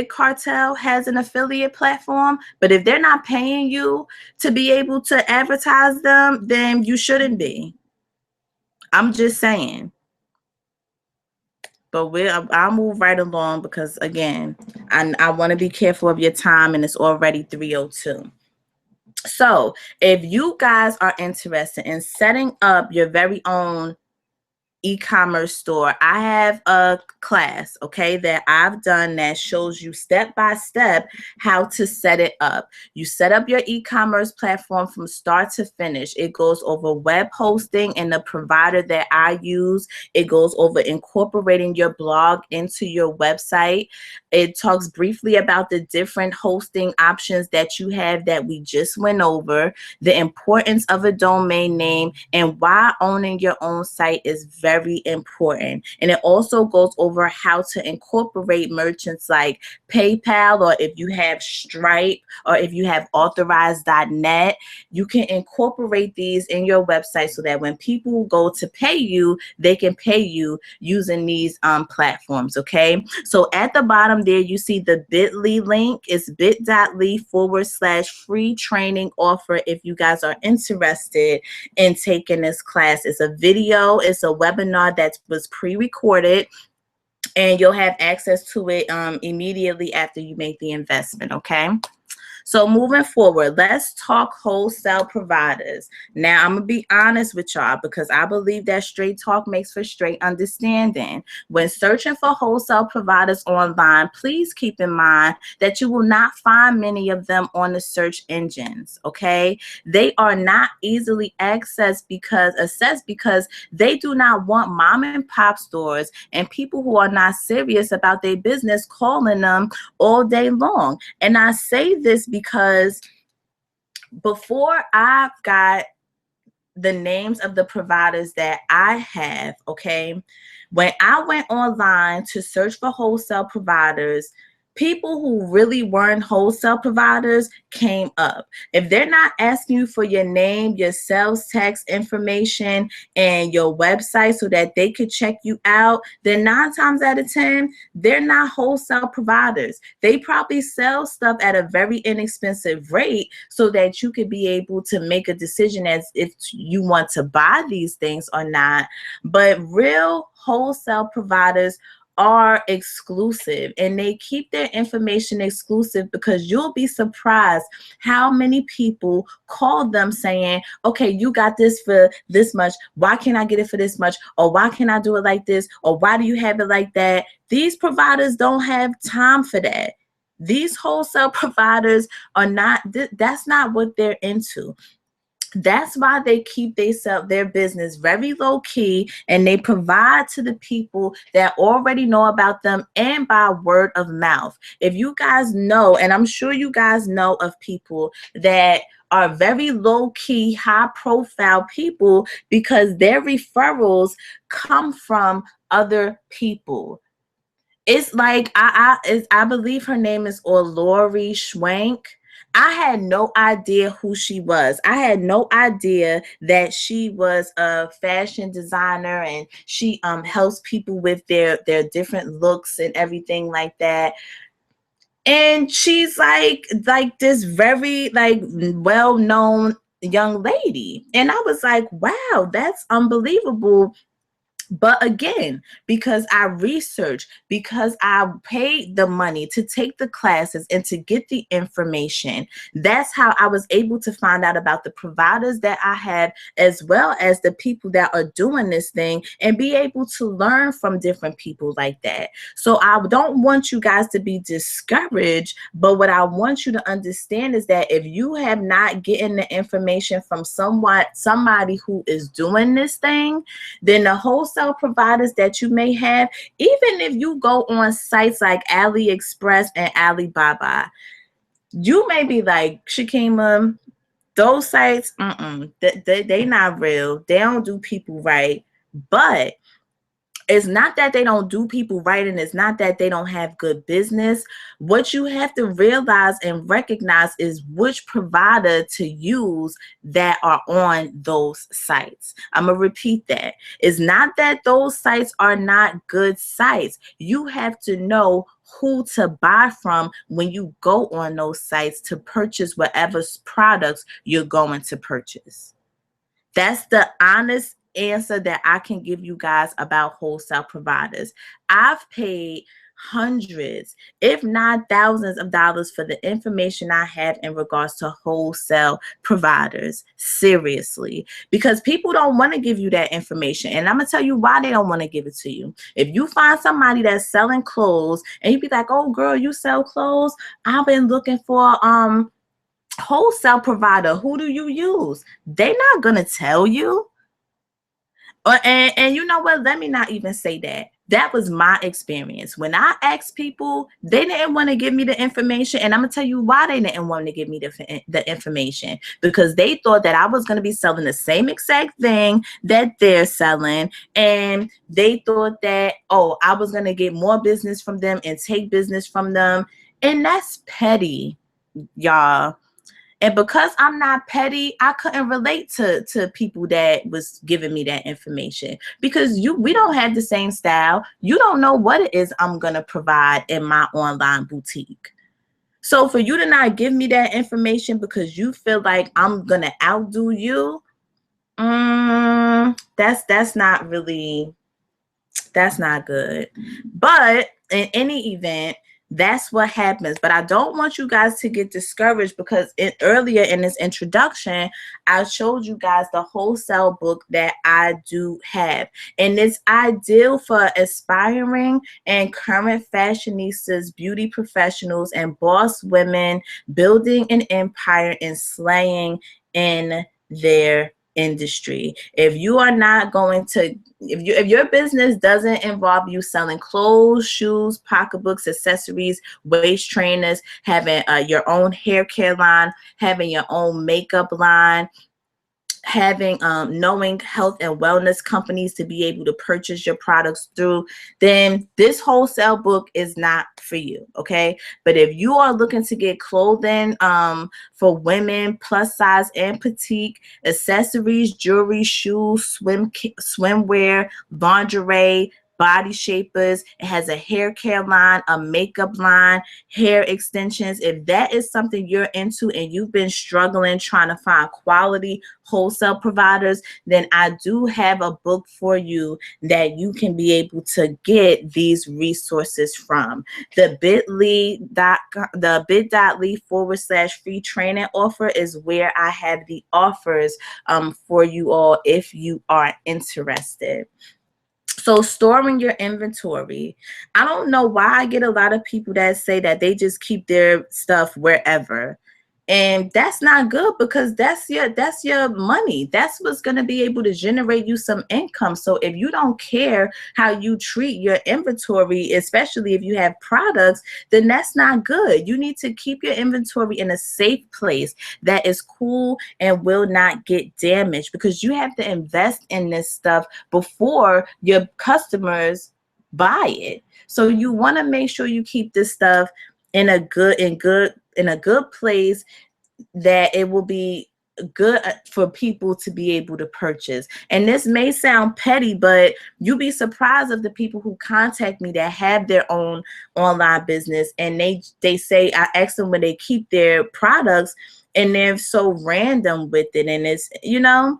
Cartel has an affiliate platform, but if they're not paying you to be able to advertise them, then you shouldn't be. I'm just saying. But I'll move right along because, again, I want to be careful of your time, and it's already 3:02. So if you guys are interested in setting up your very own e-commerce store, I have a class, okay, that I've done that shows you step by step how to set it up. You set up your e-commerce platform from start to finish. It goes over web hosting and the provider that I use. It goes over incorporating your blog into your website. It talks briefly about the different hosting options that you have that we just went over, the importance of a domain name, and why owning your own site is very important. And it also goes over how to incorporate merchants like PayPal, or if you have Stripe, or if you have authorized.net, you can incorporate these in your website so that when people go to pay you, they can pay you using these platforms, okay? So at the bottom there, you see the bit.ly link. It's bit.ly/free training offer if you guys are interested in taking this class. It's a video, it's a webinar that was pre-recorded, and you'll have access to it immediately after you make the investment, okay? So moving forward, let's talk wholesale providers. Now, I'm going to be honest with y'all because I believe that straight talk makes for straight understanding. When searching for wholesale providers online, please keep in mind that you will not find many of them on the search engines, okay? They are not easily accessed because they do not want mom and pop stores and people who are not serious about their business calling them all day long. And I say this because before I've got the names of the providers that I have, okay, when I went online to search for wholesale providers, people who really weren't wholesale providers came up. If they're not asking you for your name, your sales tax information, and your website so that they could check you out, then 9 times out of 10, they're not wholesale providers. They probably sell stuff at a very inexpensive rate so that you could be able to make a decision as if you want to buy these things or not. But real wholesale providers are exclusive, and they keep their information exclusive because you'll be surprised how many people call them saying, okay, you got this for this much, why can't I get it for this much, or why can't I do it like this, or why do you have it like that? These providers don't have time for that. These wholesale providers are not, that's not what they're into. That's why they keep their business very low key, and they provide to the people that already know about them and by word of mouth. If you guys know, and I'm sure you guys know of people that are very low key, high profile people because their referrals come from other people. It's like I believe her name is Lori Schwank. I had no idea who she was. I had no idea that she was a fashion designer and she helps people with their different looks and everything like that. And she's like this very well-known young lady. And I was like, wow, that's unbelievable. But again, because I researched, because I paid the money to take the classes and to get the information, that's how I was able to find out about the providers that I have, as well as the people that are doing this thing, and be able to learn from different people like that. So I don't want you guys to be discouraged, but what I want you to understand is that if you have not gotten the information from somebody who is doing this thing, then the wholesale providers that you may have, even if you go on sites like AliExpress and Alibaba, you may be like, Shakima, those sites, they not real. They don't do people right. But it's not that they don't do people right, and it's not that they don't have good business. What you have to realize and recognize is which provider to use that are on those sites. I'm going to repeat that. It's not that those sites are not good sites. You have to know who to buy from when you go on those sites to purchase whatever products you're going to purchase. That's the honest answer that I can give you guys about wholesale providers. I've paid hundreds, if not thousands of dollars for the information I have in regards to wholesale providers. Seriously, because people don't want to give you that information. And I'm going to tell you why they don't want to give it to you. If you find somebody that's selling clothes and you be like, oh girl, you sell clothes? I've been looking for wholesale provider. Who do you use? They're not going to tell you. And you know what? Let me not even say that. That was my experience. When I asked people, they didn't want to give me the information. And I'm going to tell you why they didn't want to give me the information. Because they thought that I was going to be selling the same exact thing that they're selling. And they thought that, oh, I was going to get more business from them and take business from them. And that's petty, y'all. And because I'm not petty, I couldn't relate to people that was giving me that information, because we don't have the same style. You don't know what it is I'm going to provide in my online boutique. So for you to not give me that information because you feel like I'm going to outdo you, that's not really, that's not good. But in any event, that's what happens. But I don't want you guys to get discouraged, because earlier in this introduction, I showed you guys the wholesale book that I do have. And it's ideal for aspiring and current fashionistas, beauty professionals, and boss women building an empire and slaying in their industry. If you are not going to, if your business doesn't involve you selling clothes, shoes, pocketbooks, accessories, waist trainers, having your own hair care line, having your own makeup line, having knowing health and wellness companies to be able to purchase your products through, then this wholesale book is not for you. Okay, but if you are looking to get clothing for women, plus size and petite, accessories, jewelry, shoes, swimwear, lingerie, body shapers, it has a hair care line, a makeup line, hair extensions. If that is something you're into and you've been struggling trying to find quality wholesale providers, then I do have a book for you that you can be able to get these resources from. The bit.ly/free training offer is where I have the offers for you all if you are interested. So storing your inventory. I don't know why I get a lot of people that say that they just keep their stuff wherever. And that's not good, because that's your money. That's what's going to be able to generate you some income. So if you don't care how you treat your inventory, especially if you have products, then that's not good. You need to keep your inventory in a safe place that is cool and will not get damaged, because you have to invest in this stuff before your customers buy it. So you want to make sure you keep this stuff in a good place that it will be good for people to be able to purchase. And this may sound petty, but you'll be surprised of the people who contact me that have their own online business, and they say, I ask them where they keep their products, and they're so random with it, and it's, you know.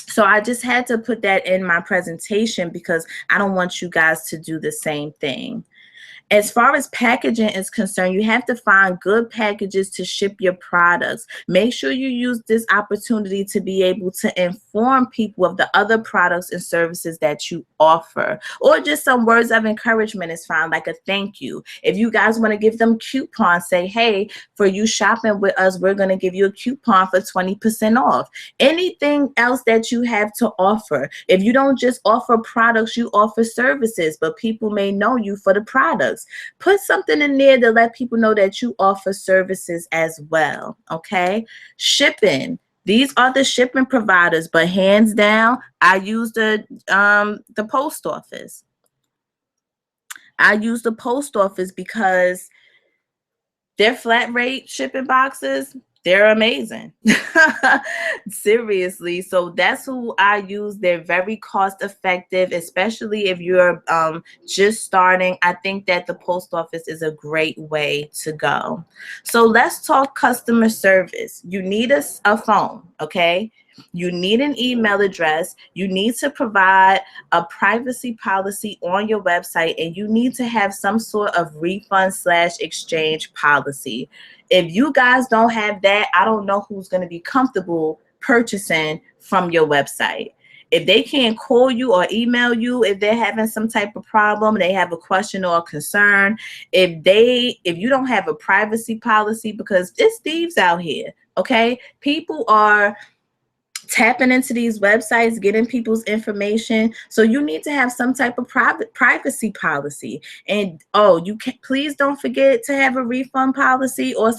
So I just had to put that in my presentation because I don't want you guys to do the same thing. As far as packaging is concerned, you have to find good packages to ship your products. Make sure you use this opportunity to be able to inform people of the other products and services that you offer. Or just some words of encouragement is fine, like a thank you. If you guys want to give them coupons, say, hey, for you shopping with us, we're going to give you a coupon for 20% off. Anything else that you have to offer. If you don't just offer products, you offer services, but people may know you for the products. Put something in there to let people know that you offer services as well. Okay, shipping. These are the shipping providers, but hands down, I use the post office. I use the post office because their flat rate shipping boxes, they're amazing. Seriously. So that's who I use. They're very cost effective, especially if you're just starting. I think that the post office is a great way to go. So let's talk customer service. You need a phone, okay? You need an email address. You need to provide a privacy policy on your website, and you need to have some sort of refund/exchange policy. If you guys don't have that, I don't know who's going to be comfortable purchasing from your website. If they can't call you or email you, if they're having some type of problem, they have a question or a concern, if you don't have a privacy policy, because it's thieves out here, okay? People are tapping into these websites, getting people's information. So you need to have some type of privacy policy. And please don't forget to have a refund policy, or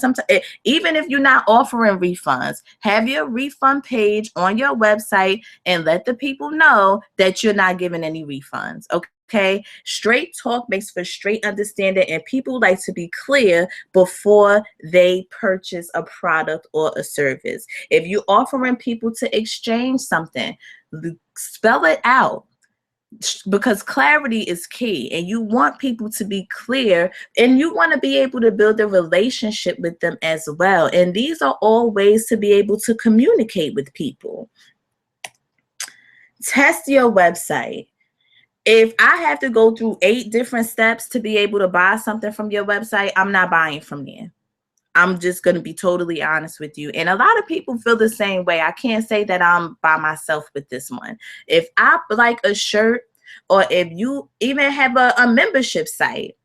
even if you're not offering refunds, have your refund page on your website and let the people know that you're not giving any refunds. Okay, straight talk makes for straight understanding, and people like to be clear before they purchase a product or a service. If you're offering people to exchange something, spell it out, because clarity is key, and you want people to be clear, and you want to be able to build a relationship with them as well. And these are all ways to be able to communicate with people. Test your website. If I have to go through 8 different steps to be able to buy something from your website, I'm not buying from there. I'm just going to be totally honest with you. And a lot of people feel the same way. I can't say that I'm by myself with this one. If I like a shirt, or if you even have a membership site,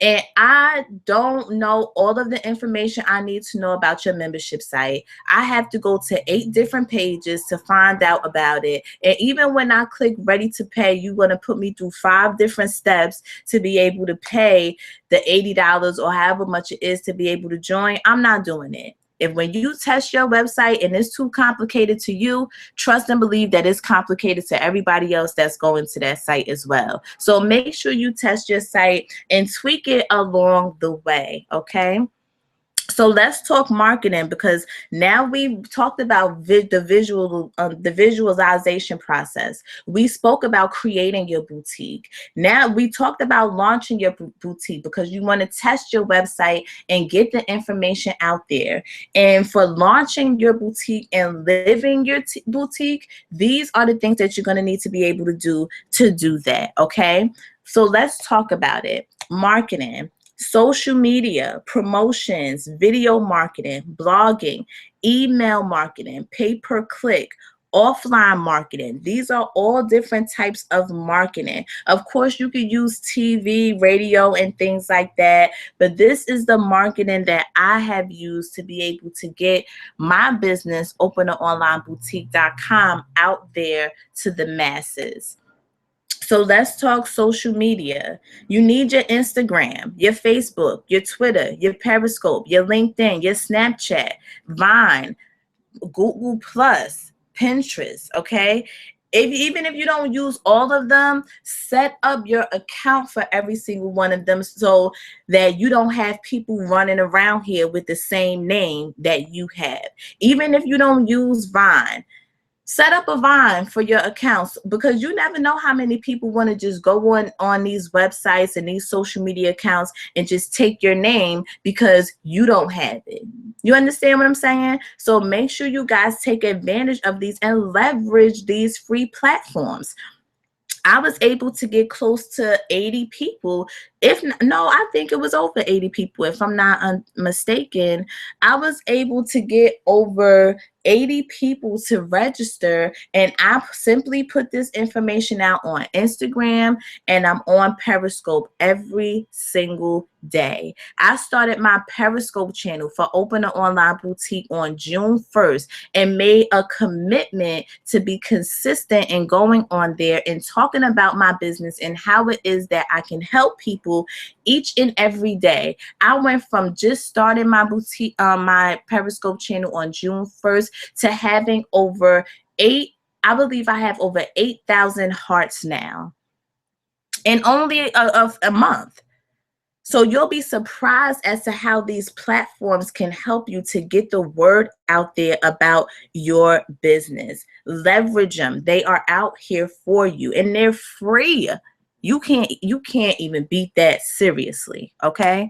and I don't know all of the information I need to know about your membership site, I have to go to 8 different pages to find out about it. And even when I click ready to pay, you're going to put me through 5 different steps to be able to pay the $80 or however much it is to be able to join. I'm not doing it. If when you test your website and it's too complicated to you, trust and believe that it's complicated to everybody else that's going to that site as well. So make sure you test your site and tweak it along the way, okay? So let's talk marketing, because now we've talked about the visualization process. We spoke about creating your boutique. Now we talked about launching your boutique, because you want to test your website and get the information out there. And for launching your boutique and living your boutique, these are the things that you're going to need to be able to do that, okay? So let's talk about it. Marketing. Social media, promotions, video marketing, blogging, email marketing, pay-per-click, offline marketing. These are all different types of marketing. Of course, you could use TV, radio, and things like that, but this is the marketing that I have used to be able to get my business, OpenAnOnlineBoutique.com, out there to the masses. So let's talk social media. You need your Instagram, your Facebook, your Twitter, your Periscope, your LinkedIn, your Snapchat, Vine, Google Plus, Pinterest, okay? Even if you don't use all of them, set up your account for every single one of them so that you don't have people running around here with the same name that you have. Even if you don't use Vine, set up a Vine for your accounts, because you never know how many people want to just go on these websites and these social media accounts and just take your name because you don't have it. You understand what I'm saying? So make sure you guys take advantage of these and leverage these free platforms. I was able to get close to 80 people. I think it was over 80 people, if I'm not mistaken. I was able to get over 80 people to register, and I simply put this information out on Instagram, and I'm on Periscope every single day. I started my Periscope channel for Open an Online Boutique on June 1st and made a commitment to be consistent in going on there and talking about my business and how it is that I can help people each and every day. I went from just starting my boutique, my Periscope channel on June 1st to having over I believe I have over 8,000 hearts now in only a month. So you'll be surprised as to how these platforms can help you to get the word out there about your business. Leverage them. They are out here for you, and they're free. You can't even beat that, seriously, okay?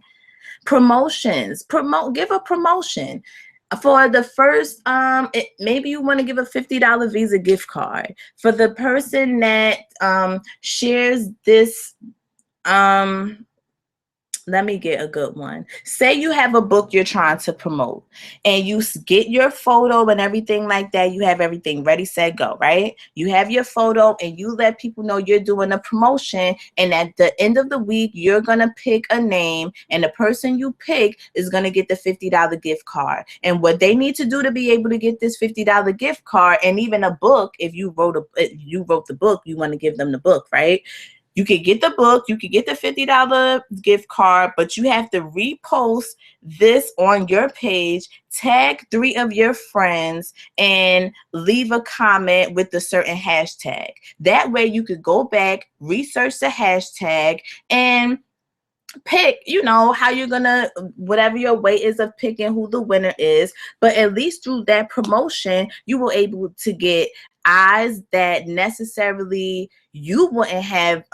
Promotions. Give a promotion. For the first, maybe you want to give a $50 Visa gift card. For the person that shares this, let me get a good one. Say you have a book you're trying to promote and you get your photo and everything like that. You have everything ready, set, go, right? You have your photo and you let people know you're doing a promotion. And at the end of the week, you're going to pick a name and the person you pick is going to get the $50 gift card. And what they need to do to be able to get this $50 gift card and even a book, if you wrote the book, you want to give them the book, right? You could get the book, you could get the $50 gift card, but you have to repost this on your page, tag 3 of your friends, and leave a comment with a certain hashtag. That way you could go back, research the hashtag, and pick, how you're gonna, whatever your way is of picking who the winner is. But at least through that promotion, you were able to get eyes that necessarily you wouldn't have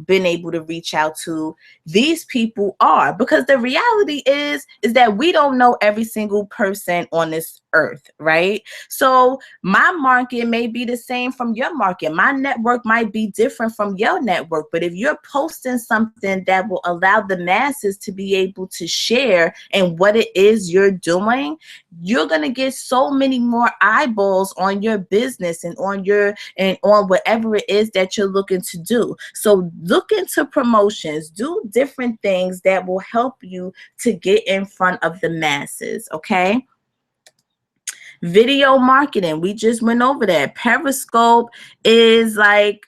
been able to reach out to. These people are, because the reality is that we don't know every single person on this earth, right? So my market may be the same from your market. My network might be different from your network. But if you're posting something that will allow the masses to be able to share in what it is you're doing, you're going to get so many more eyeballs on your business and on whatever it is that you're looking to do. So look into promotions, do different things that will help you to get in front of the masses, okay? Video marketing, we just went over that. Periscope is like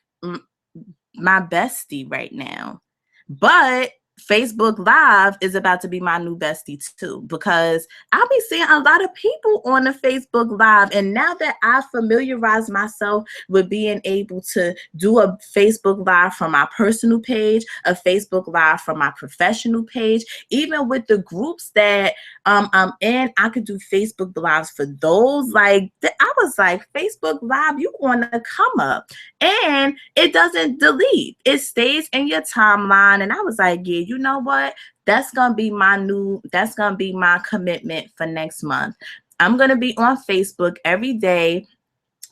my bestie right now, but Facebook Live is about to be my new bestie too, because I'll be seeing a lot of people on the Facebook Live. And now that I familiarize myself with being able to do a Facebook Live from my personal page, a Facebook Live from my professional page, even with the groups that I'm in, I could do Facebook Lives for those. I was like, Facebook Live, you want to come up, and it doesn't delete. It stays in your timeline. And I was like, yeah, you know what? That's going to be my commitment for next month. I'm going to be on Facebook every day,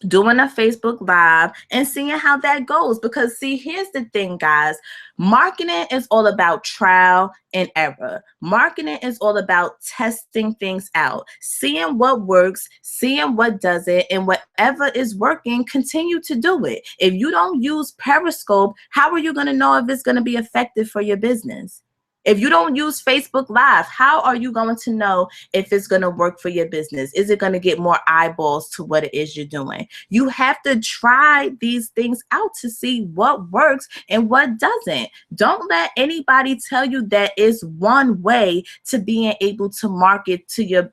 doing a Facebook Live and seeing how that goes. Because see, here's the thing, guys. Marketing is all about trial and error. Marketing is all about testing things out, seeing what works, seeing what doesn't, and whatever is working, continue to do it. If you don't use Periscope, how are you going to know if it's going to be effective for your business? If you don't use Facebook Live, how are you going to know if it's going to work for your business? Is it going to get more eyeballs to what it is you're doing? You have to try these things out to see what works and what doesn't. Don't let anybody tell you that is one way to being able to market to your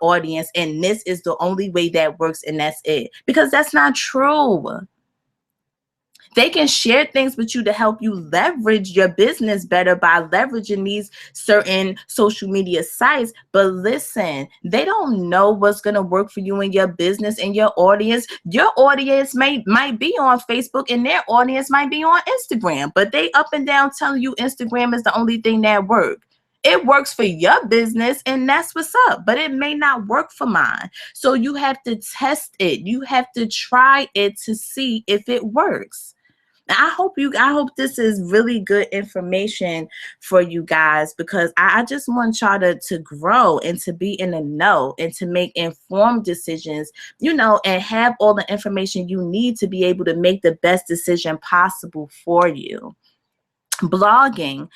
audience, and this is the only way that works and that's it. Because that's not true. They can share things with you to help you leverage your business better by leveraging these certain social media sites. But listen, they don't know what's going to work for you and your business and your audience. Your audience might be on Facebook and their audience might be on Instagram, but they up and down telling you Instagram is the only thing that works. It works for your business, and that's what's up, but it may not work for mine. So you have to test it. You have to try it to see if it works. I hope this is really good information for you guys, because I just want y'all to grow and to be in the know and to make informed decisions, and have all the information you need to be able to make the best decision possible for you. Blogging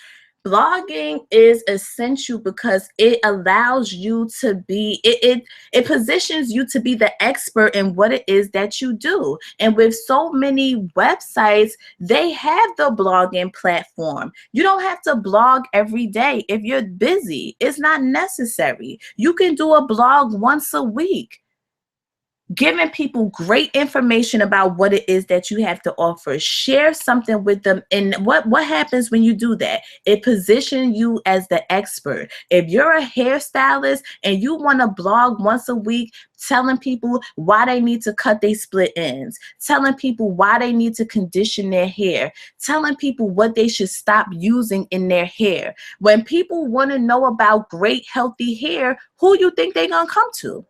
is essential because it allows you to be, it positions you to be the expert in what it is that you do. And with so many websites, they have the blogging platform. You don't have to blog every day if you're busy. It's not necessary. You can do a blog once a week. Giving people great information about what it is that you have to offer. Share something with them. And what happens when you do that? It positions you as the expert. If you're a hairstylist and you want to blog once a week, telling people why they need to cut their split ends, telling people why they need to condition their hair, telling people what they should stop using in their hair. When people want to know about great, healthy hair, who you think they're going to come to?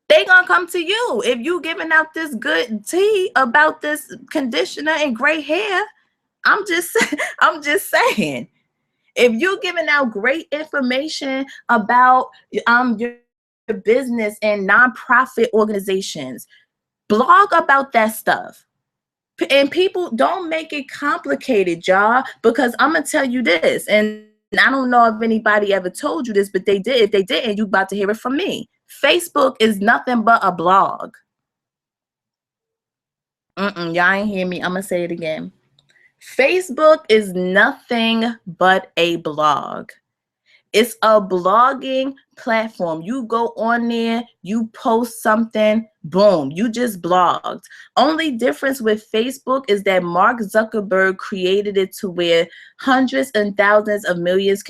They gonna come to you. If you giving out this good tea about this conditioner and gray hair, I'm just saying. If you're giving out great information about your business and nonprofit organizations, blog about that stuff. And people, don't make it complicated, y'all, because I'm gonna tell you this, and I don't know if anybody ever told you this, but they did. If they didn't, you about to hear it from me. Facebook is nothing but a blog. Y'all ain't hear me. I'm going to say it again. Facebook is nothing but a blog. It's a blogging platform. You go on there, you post something, boom, you just blogged. Only difference with Facebook is that Mark Zuckerberg created it to where hundreds and thousands of millions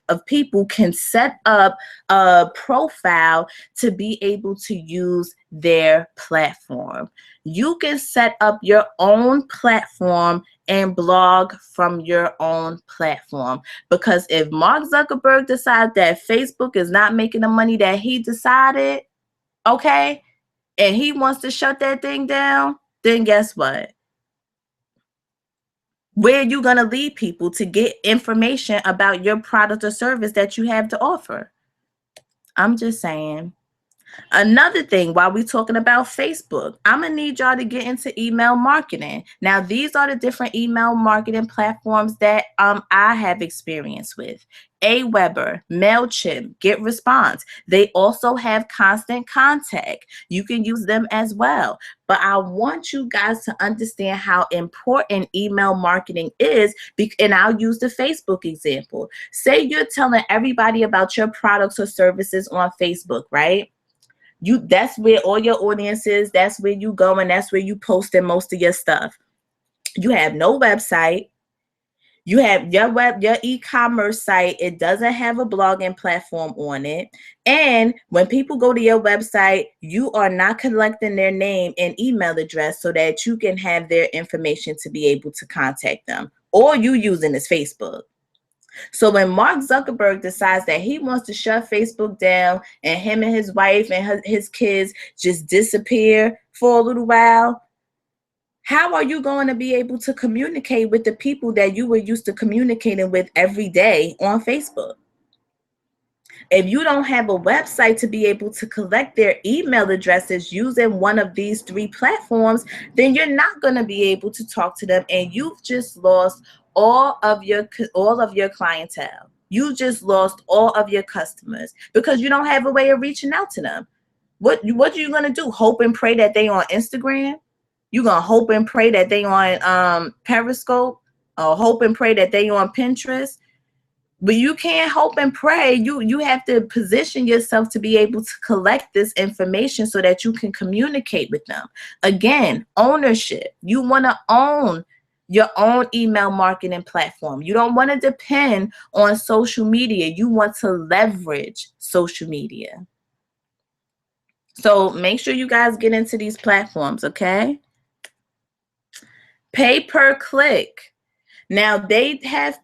of people can set up a profile to be able to use their platform. You can set up your own platform and blog from your own platform. Because if Mark Zuckerberg decides that Facebook is not making the money that he decided, okay, and he wants to shut that thing down, then guess what? Where are you going to lead people to get information about your product or service that you have to offer? I'm just saying. Another thing, while we're talking about Facebook, I'm going to need y'all to get into email marketing. Now, these are the different email marketing platforms that I have experience with. Aweber, MailChimp, GetResponse. They also have Constant Contact. You can use them as well. But I want you guys to understand how important email marketing is, and I'll use the Facebook example. Say you're telling everybody about your products or services on Facebook, right? That's where all your audience is. That's where you go, and that's where you posting most of your stuff. You have no website. You have your e-commerce site. It doesn't have a blogging platform on it. And when people go to your website, you are not collecting their name and email address so that you can have their information to be able to contact them. Or you using this Facebook. So when Mark Zuckerberg decides that he wants to shut Facebook down and him and his wife and his kids just disappear for a little while, how are you going to be able to communicate with the people that you were used to communicating with every day on Facebook? If you don't have a website to be able to collect their email addresses using one of these three platforms, then you're not going to be able to talk to them, and you've just lost all of your clientele. You just lost all of your customers because you don't have a way of reaching out to them. What are you going to do? Hope and pray that they on Instagram? You're going to hope and pray that they on Periscope, or hope and pray that they on Pinterest? But you can't hope and pray. You have to position yourself to be able to collect this information so that you can communicate with them. Again, ownership. You want to own your own email marketing platform. You don't want to depend on social media. You want to leverage social media. So make sure you guys get into these platforms, okay? Pay per click. Now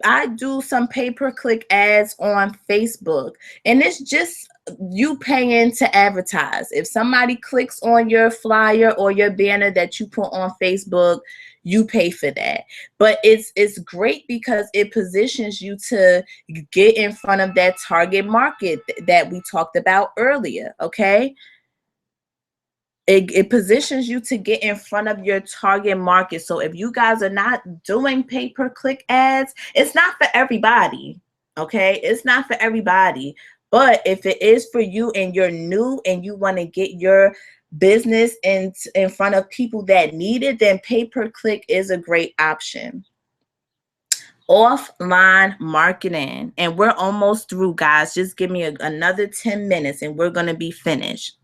I do some pay-per-click ads on Facebook, and it's just you paying to advertise. If somebody clicks on your flyer or your banner that you put on Facebook, you pay for that. But it's great because it positions you to get in front of that target market that we talked about earlier, okay? It positions you to get in front of your target market. So if you guys are not doing pay-per-click ads, it's not for everybody, okay? It's not for everybody. But if it is for you and you're new and you want to get your business in front of people that need it, then pay-per-click is a great option. Offline marketing. And we're almost through, guys. Just give me another 10 minutes and we're going to be finished.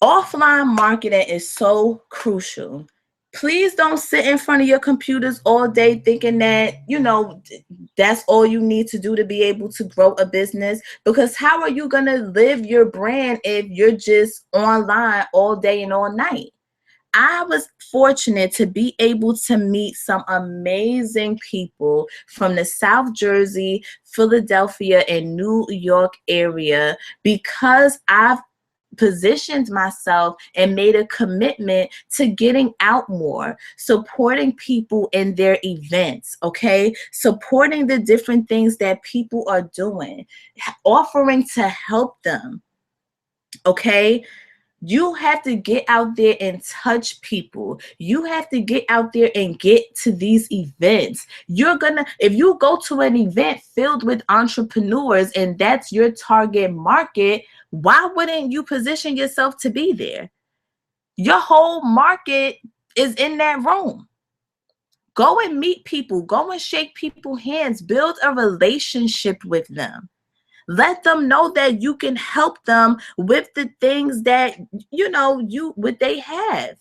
Offline marketing is so crucial. Please don't sit in front of your computers all day thinking that, that's all you need to do to be able to grow a business. Because how are you going to live your brand if you're just online all day and all night? I was fortunate to be able to meet some amazing people from the South Jersey, Philadelphia, and New York area because I've positioned myself and made a commitment to getting out more, supporting people in their events, okay? Supporting the different things that people are doing, offering to help them, okay? You have to get out there and touch people. You have to get out there and get to these events. If you go to an event filled with entrepreneurs and that's your target market, why wouldn't you position yourself to be there? Your whole market is in that room. Go and meet people. Go and shake people's hands. Build a relationship with them. Let them know that you can help them with the things that, what they have.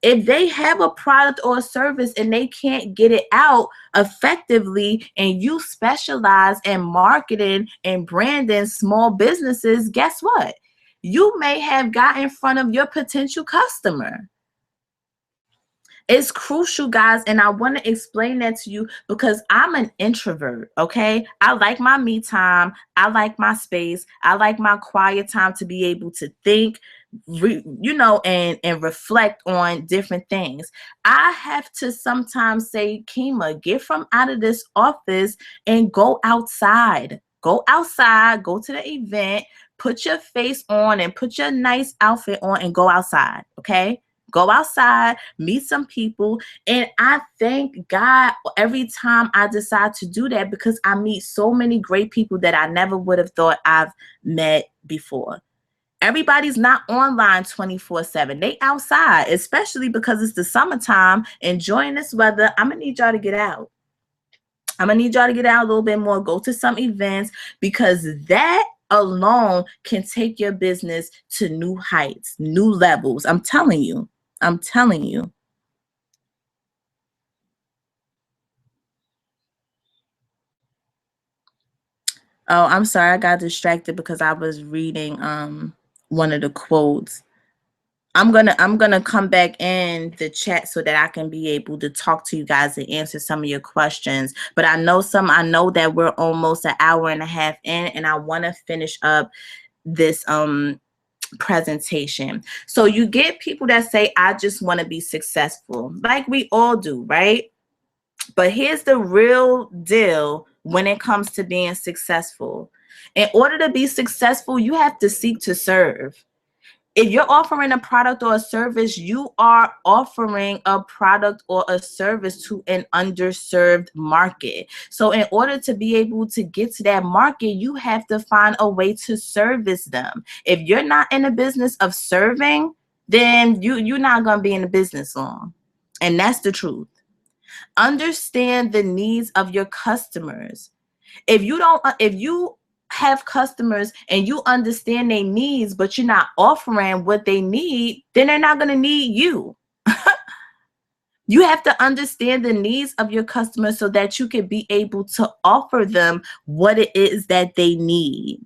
If they have a product or a service and they can't get it out effectively and you specialize in marketing and branding small businesses, guess what? You may have got in front of your potential customer. It's crucial, guys, and I want to explain that to you because I'm an introvert, okay? I like my me time. I like my space. I like my quiet time to be able to think, and reflect on different things. I have to sometimes say, Kima, get from out of this office and go outside. Go outside, go to the event, put your face on and put your nice outfit on and go outside, okay? Go outside, meet some people. And I thank God every time I decide to do that because I meet so many great people that I never would have thought I've met before. Everybody's not online 24/7. They outside, especially because it's the summertime, enjoying this weather. I'm going to need y'all to get out. I'm going to need y'all to get out a little bit more, go to some events because that alone can take your business to new heights, new levels. I'm telling you. I'm telling you. Oh, I'm sorry. I got distracted because I was reading one of the quotes. I'm gonna come back in the chat so that I can be able to talk to you guys and answer some of your questions. But I know that we're almost an hour and a half in, and I want to finish up this presentation. So you get people that say, I just want to be successful, like we all do, right? But here's the real deal when it comes to being successful. In order to be successful, you have to seek to serve. If you're offering a product or a service, you are offering a product or a service to an underserved market. So in order to be able to get to that market, you have to find a way to service them. If you're not in the business of serving, then you're not going to be in the business long. And that's the truth. Understand the needs of your customers. If you have customers and you understand their needs, but you're not offering what they need, then they're not going to need you. You have to understand the needs of your customers so that you can be able to offer them what it is that they need.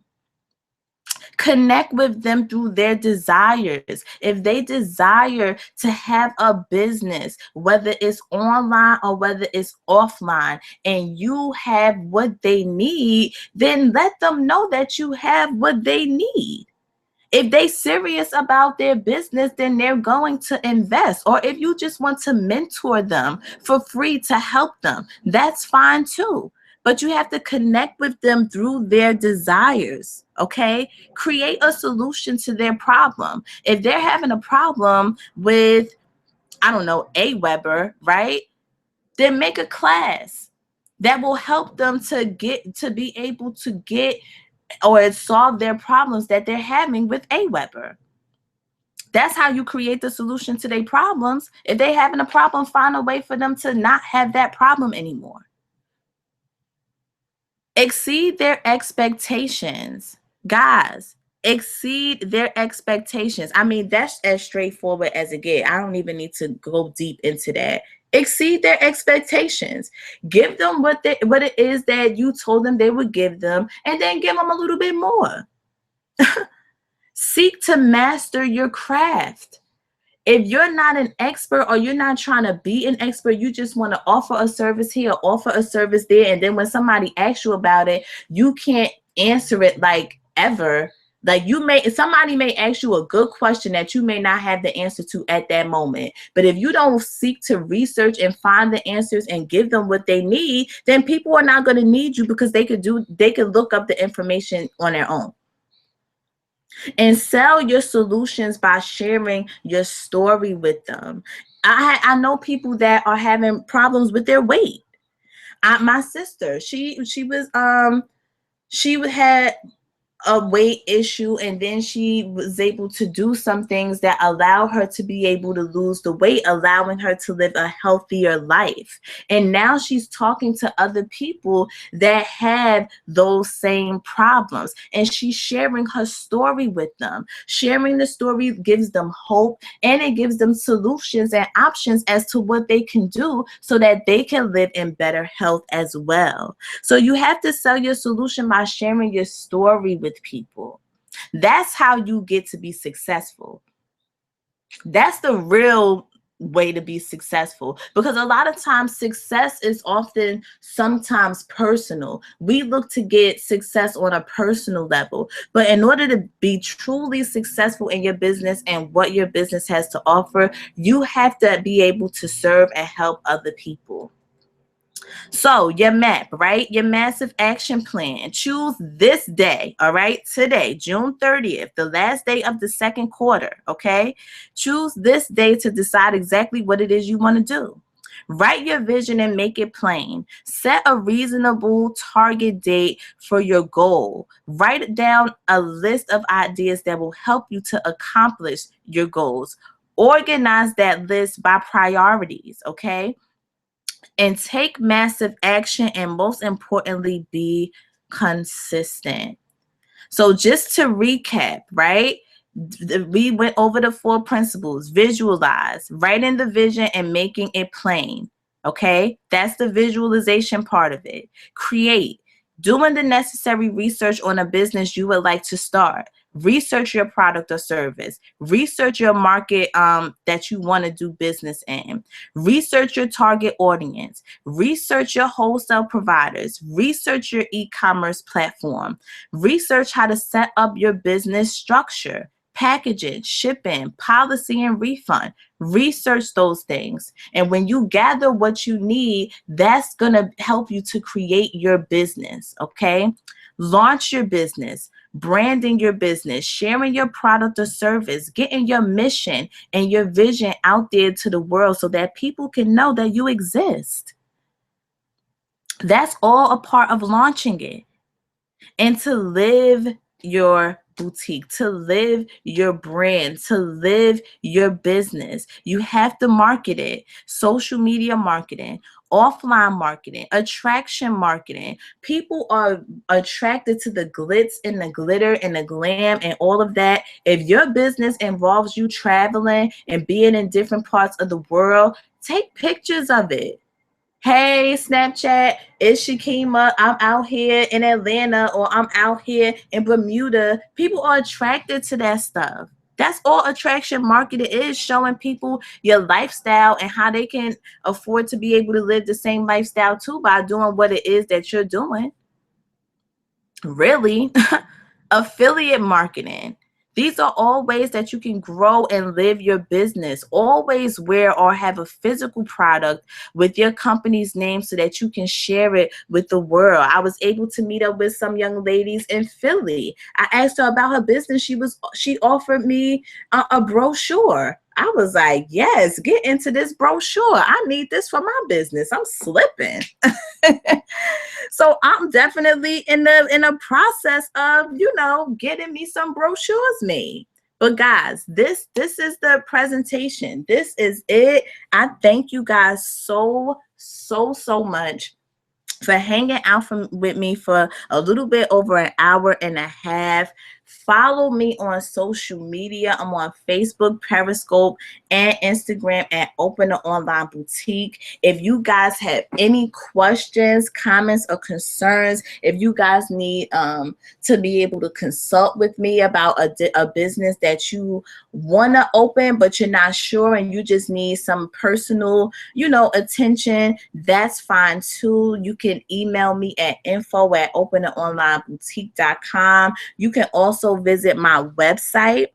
Connect with them through their desires. If they desire to have a business, whether it's online or whether it's offline, and you have what they need, then let them know that you have what they need. If they serious about their business, then they're going to invest. Or if you just want to mentor them for free to help them, that's fine too. But you have to connect with them through their desires, okay? Create a solution to their problem. If they're having a problem with, I don't know, Aweber, right? Then make a class that will help them to be able to get or solve their problems that they're having with Aweber. That's how you create the solution to their problems. If they're having a problem, find a way for them to not have that problem anymore. Exceed their expectations. Guys, Exceed their expectations. I mean, that's as straightforward as it gets. I don't even need to go deep into that. Exceed their expectations. Give them what it is that you told them they would give them, and then give them a little bit more. Seek to master your craft. If you're not an expert, or you're not trying to be an expert, you just want to offer a service here, offer a service there, and then when somebody asks you about it, you can't answer it like ever. Like somebody may ask you a good question that you may not have the answer to at that moment. But if you don't seek to research and find the answers and give them what they need, then people are not going to need you, because they could look up the information on their own. And sell your solutions by sharing your story with them. I know people that are having problems with their weight. My sister, she had a weight issue, and then she was able to do some things that allow her to be able to lose the weight, allowing her to live a healthier life. And now she's talking to other people that have those same problems, and she's sharing her story with them. Sharing the story gives them hope, and it gives them solutions and options as to what they can do so that they can live in better health as well. So you have to sell your solution by sharing your story with people. That's how you get to be successful. That's the real way to be successful, because a lot of times success is sometimes personal. We look to get success on a personal level, but in order to be truly successful in your business and what your business has to offer, you have to be able to serve and help other people. So your MAP, right? Your massive action plan. Choose this day, all right? Today, June 30th, the last day of the second quarter, okay? Choose this day to decide exactly what it is you want to do. Write your vision and make it plain. Set a reasonable target date for your goal. Write down a list of ideas that will help you to accomplish your goals. Organize that list by priorities, okay? And take massive action, and most importantly, be consistent. So just to recap, right? We went over the 4 principles. Visualize, writing the vision and making it plain. Okay, that's the visualization part of it. Create, doing the necessary research on a business you would like to start. Research your product or service. Research your market that you want to do business in. Research your target audience. Research your wholesale providers. Research your e-commerce platform. Research how to set up your business structure, packaging, shipping, policy, and refund. Research those things. And when you gather what you need, that's going to help you to create your business, okay? Launch your business. Branding your business, sharing your product or service, getting your mission and your vision out there to the world so that people can know that you exist. That's all a part of launching it. And to live your boutique, to live your brand, to live your business, you have to market it. Social media marketing, offline marketing, attraction marketing. People are attracted to the glitz and the glitter and the glam and all of that. If your business involves you traveling and being in different parts of the world, take pictures of it. Hey, Snapchat, it's Shakima. I'm out here in Atlanta, or I'm out here in Bermuda. People are attracted to that stuff. That's all attraction marketing is, showing people your lifestyle and how they can afford to be able to live the same lifestyle too by doing what it is that you're doing. Really, affiliate marketing. These are all ways that you can grow and live your business. Always wear or have a physical product with your company's name so that you can share it with the world. I was able to meet up with some young ladies in Philly. I asked her about her business. She offered me a brochure. I was like, yes, get into this brochure. I need this for my business. I'm slipping. So I'm definitely in a process of, getting me some brochures made. But guys, this is the presentation. This is it. I thank you guys so much for hanging out with me for a little bit over an hour and a half, Follow me on social media. I'm on Facebook, Periscope, and Instagram at Open the Online Boutique. If you guys have any questions, comments, or concerns, if you guys need to be able to consult with me about a business that you want to open, but you're not sure and you just need some personal, attention, that's fine too. You can email me at info@opentheonlineboutique.com. You can also visit my website,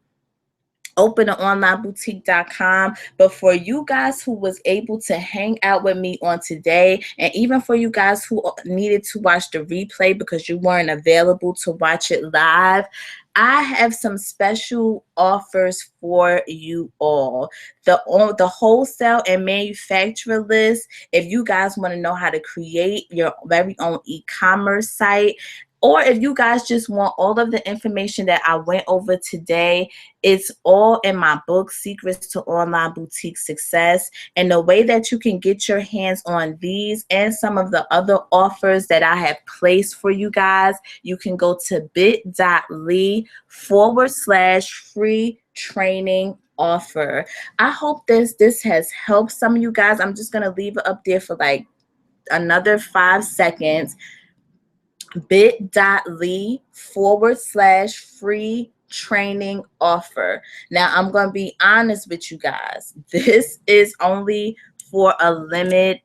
opentheonlineboutique.com. But for you guys who was able to hang out with me on today, and even for you guys who needed to watch the replay because you weren't available to watch it live, I have some special offers for you all. The wholesale and manufacturer list, if you guys want to know how to create your very own e-commerce site, or if you guys just want all of the information that I went over today, it's all in my book, Secrets to Online Boutique Success. And the way that you can get your hands on these and some of the other offers that I have placed for you guys, you can go to bit.ly/free training offer. I hope this has helped some of you guys. I'm just going to leave it up there for like another 5 seconds. bit.ly/free training offer. Now, I'm going to be honest with you guys. This is only for a limited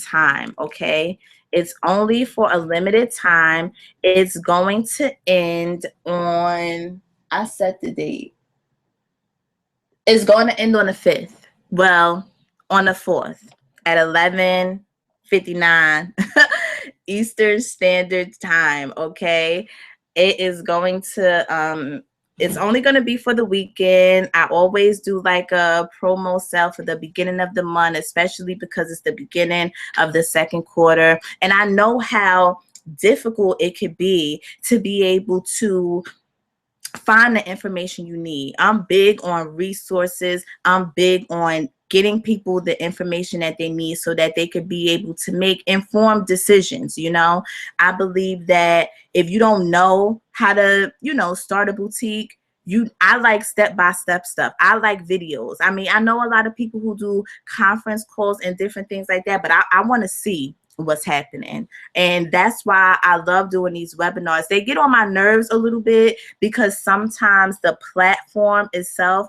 time, okay? It's only for a limited time. It's going to end on, I set the date. It's going to end on the 5th. Well, on the 4th at 11:59 Eastern Standard Time, okay? It is going to, it's only going to be for the weekend. I always do like a promo sale for the beginning of the month, especially because it's the beginning of the second quarter. And I know how difficult it could be to be able to find the information you need. I'm big on resources. I'm big on getting people the information that they need so that they could be able to make informed decisions. I believe that if you don't know how to, start a boutique, I like step-by-step stuff. I like videos. I mean, I know a lot of people who do conference calls and different things like that, but I want to see what's happening. And that's why I love doing these webinars. They get on my nerves a little bit because sometimes the platform itself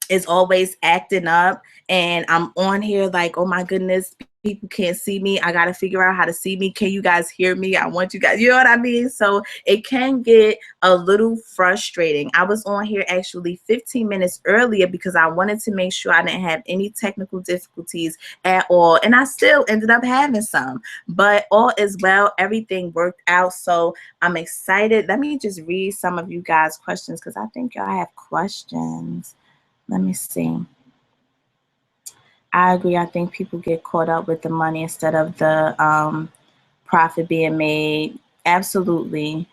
is always acting up, and I'm on here like, oh my goodness, people can't see me. I got to figure out how to see me. Can you guys hear me? I want you guys, you know what I mean? So it can get a little frustrating. I was on here actually 15 minutes earlier because I wanted to make sure I didn't have any technical difficulties at all. And I still ended up having some, but all is well. Everything worked out. So I'm excited. Let me just read some of you guys' questions because I think y'all have questions. Let me see. I agree. I think people get caught up with the money instead of the profit being made. Absolutely.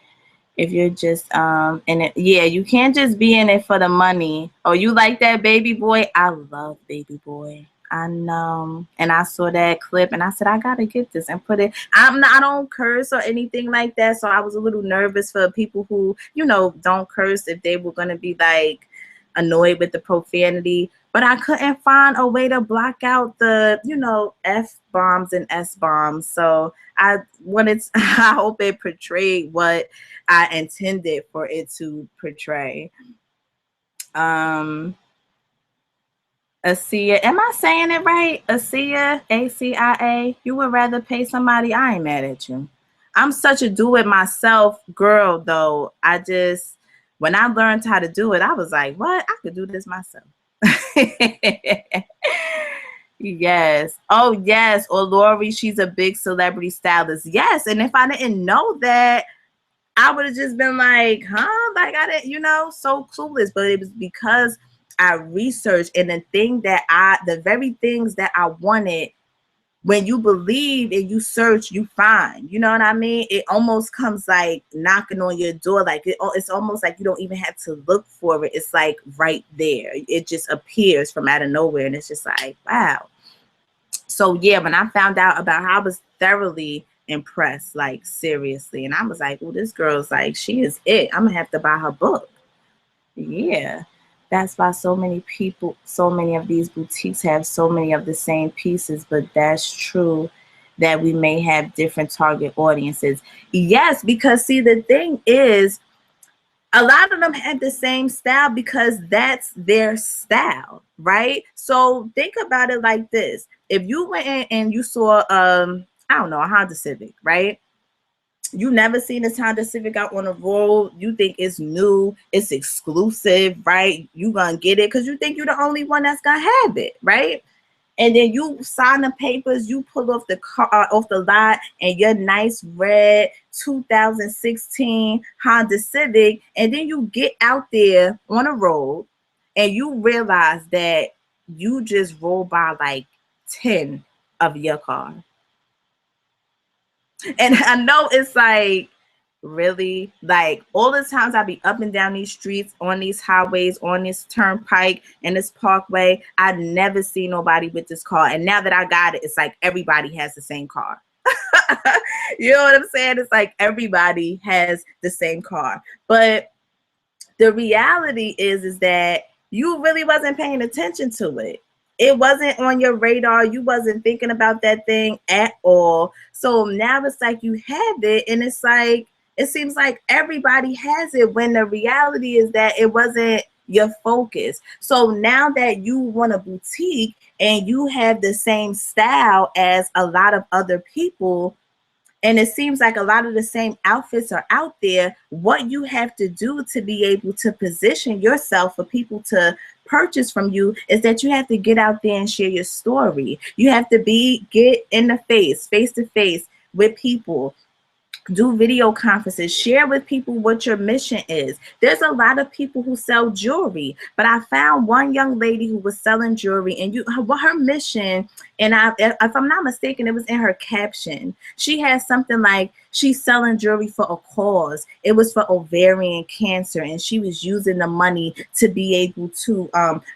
If you're just in it, yeah, you can't just be in it for the money. Oh, you like that Baby Boy? I love Baby Boy. I know. And I saw that clip and I said, I gotta get this and put it. I don't curse or anything like that. So I was a little nervous for people who, don't curse, if they were gonna be like annoyed with the profanity, but I couldn't find a way to block out the, F-bombs and S-bombs. So I hope it portrayed what I intended for it to portray. Asia, am I saying it right? Asia, ACIA, you would rather pay somebody? I ain't mad at you. I'm such a do-it-myself girl, though. When I learned how to do it, I was like, what? I could do this myself. Yes. Oh, yes. Or Lori, she's a big celebrity stylist. Yes. And if I didn't know that, I would have just been like, huh? Like I didn't, so clueless. But it was because I researched, and the very things that I wanted, when you believe and you search, you find. You know what I mean? It almost comes like knocking on your door. Like it's almost like you don't even have to look for it. It's like right there. It just appears from out of nowhere, and it's just like, wow. So yeah, when I found out about how I was thoroughly impressed, like seriously. And I was like, oh, this girl's like, she is it. I'm gonna have to buy her book. Yeah. That's why so many people, so many of these boutiques have so many of the same pieces, but that's true that we may have different target audiences. Yes, because see, the thing is, a lot of them had the same style because that's their style, right? So think about it like this. If you went in and you saw, I don't know, a Honda Civic, right? You never seen this Honda Civic out on the road. You think it's new, it's exclusive, right? You gonna get it because you think you're the only one that's gonna have it, right? And then you sign the papers, you pull off the car off the lot, and your nice red 2016 Honda Civic, and then you get out there on the road, and you realize that you just rolled by like 10 of your car. And I know it's like, really, like all the times I be up and down these streets, on these highways, on this turnpike and this parkway, I never see nobody with this car. And now that I got it, it's like everybody has the same car. You know what I'm saying? It's like everybody has the same car. But the reality is that you really wasn't paying attention to it. It wasn't on your radar. You wasn't thinking about that thing at all. So now it's like you have it, and it's like, it seems like everybody has it, when the reality is that it wasn't your focus. So now that you want a boutique and you have the same style as a lot of other people, and it seems like a lot of the same outfits are out there, what you have to do to be able to position yourself for people to purchase from you is that you have to get out there and share your story. You have to get in the face to face with people. Do video conferences, share with people what your mission is. There's a lot of people who sell jewelry, but I found one young lady who was selling jewelry, and her mission, and if I'm not mistaken, it was in her caption. She had something like, she's selling jewelry for a cause. It was for ovarian cancer, and she was using the money to be able to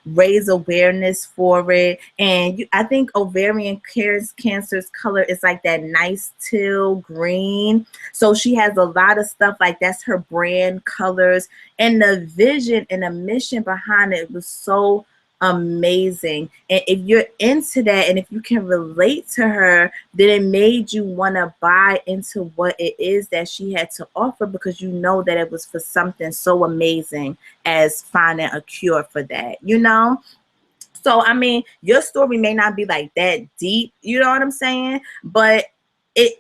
raise awareness for it. And I think ovarian cancer's color is like that nice teal green. So she has a lot of stuff like that's her brand colors, and the vision and the mission behind it was so amazing. And if you're into that, and if you can relate to her, then it made you want to buy into what it is that she had to offer, because you know that it was for something so amazing as finding a cure for that, you know? So, I mean, your story may not be like that deep, you know what I'm saying? But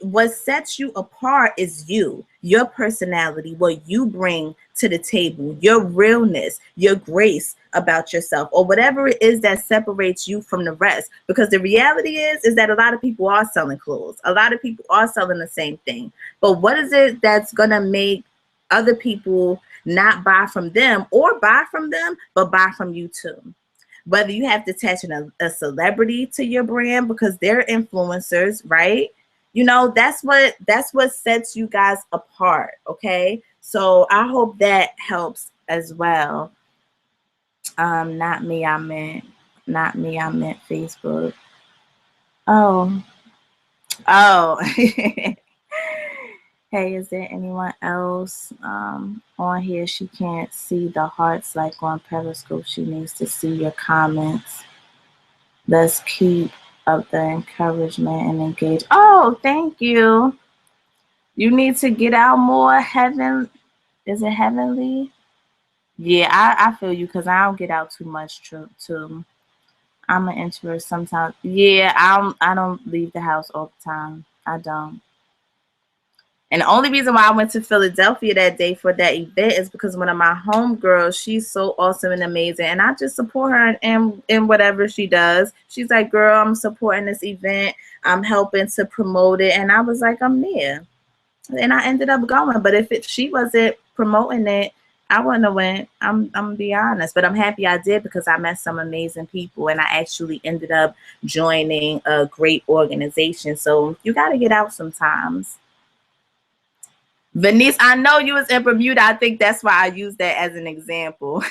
what sets you apart is your personality, what you bring to the table, your realness, your grace about yourself, or whatever it is that separates you from the rest. Because the reality is that a lot of people are selling clothes. A lot of people are selling the same thing. But what is it that's going to make other people not buy from them, or buy from them, but buy from you too? Whether you have to attach a celebrity to your brand because they're influencers, right? You know, that's what sets you guys apart, okay? So I hope that helps as well. Not me, I meant Facebook. Oh. Hey, is there anyone else on here? She can't see the hearts like on Periscope. She needs to see your comments. Let's keep up the encouragement and engage. Oh, thank you. You need to get out more. Is it heavenly? Yeah, I feel you, because I don't get out too much too. I'm an introvert sometimes. Yeah, I don't leave the house all the time. I don't. And the only reason why I went to Philadelphia that day for that event is because one of my homegirls, she's so awesome and amazing. And I just support her in whatever she does. She's like, girl, I'm supporting this event. I'm helping to promote it. And I was like, I'm there. And I ended up going. But if she wasn't promoting it, I wouldn't have went. I'm gonna be honest. But I'm happy I did, because I met some amazing people. And I actually ended up joining a great organization. So you got to get out sometimes. Venice, I know you was in Bermuda. I think that's why I used that as an example.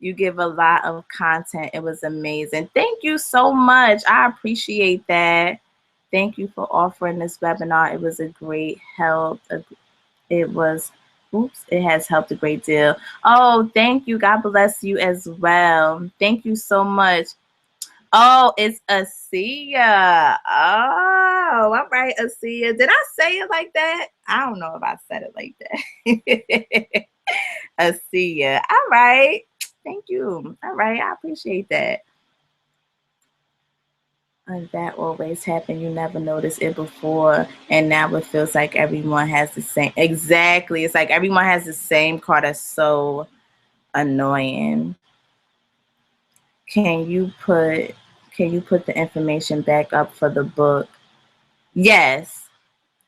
You give a lot of content. It was amazing. Thank you so much. I appreciate that. Thank you for offering this webinar. It was a great help. It was, oops, it has helped a great deal. Oh, thank you. God bless you as well. Thank you so much. Oh, it's Asia. Oh, all right, Asia. Did I say it like that? I don't know if I said it like that. Asia. All right. Thank you. All right. I appreciate that. And that always happened. You never noticed it before. And now it feels like everyone has the same. Exactly. It's like everyone has the same car. That's so annoying. Can you put the information back up for the book? Yes.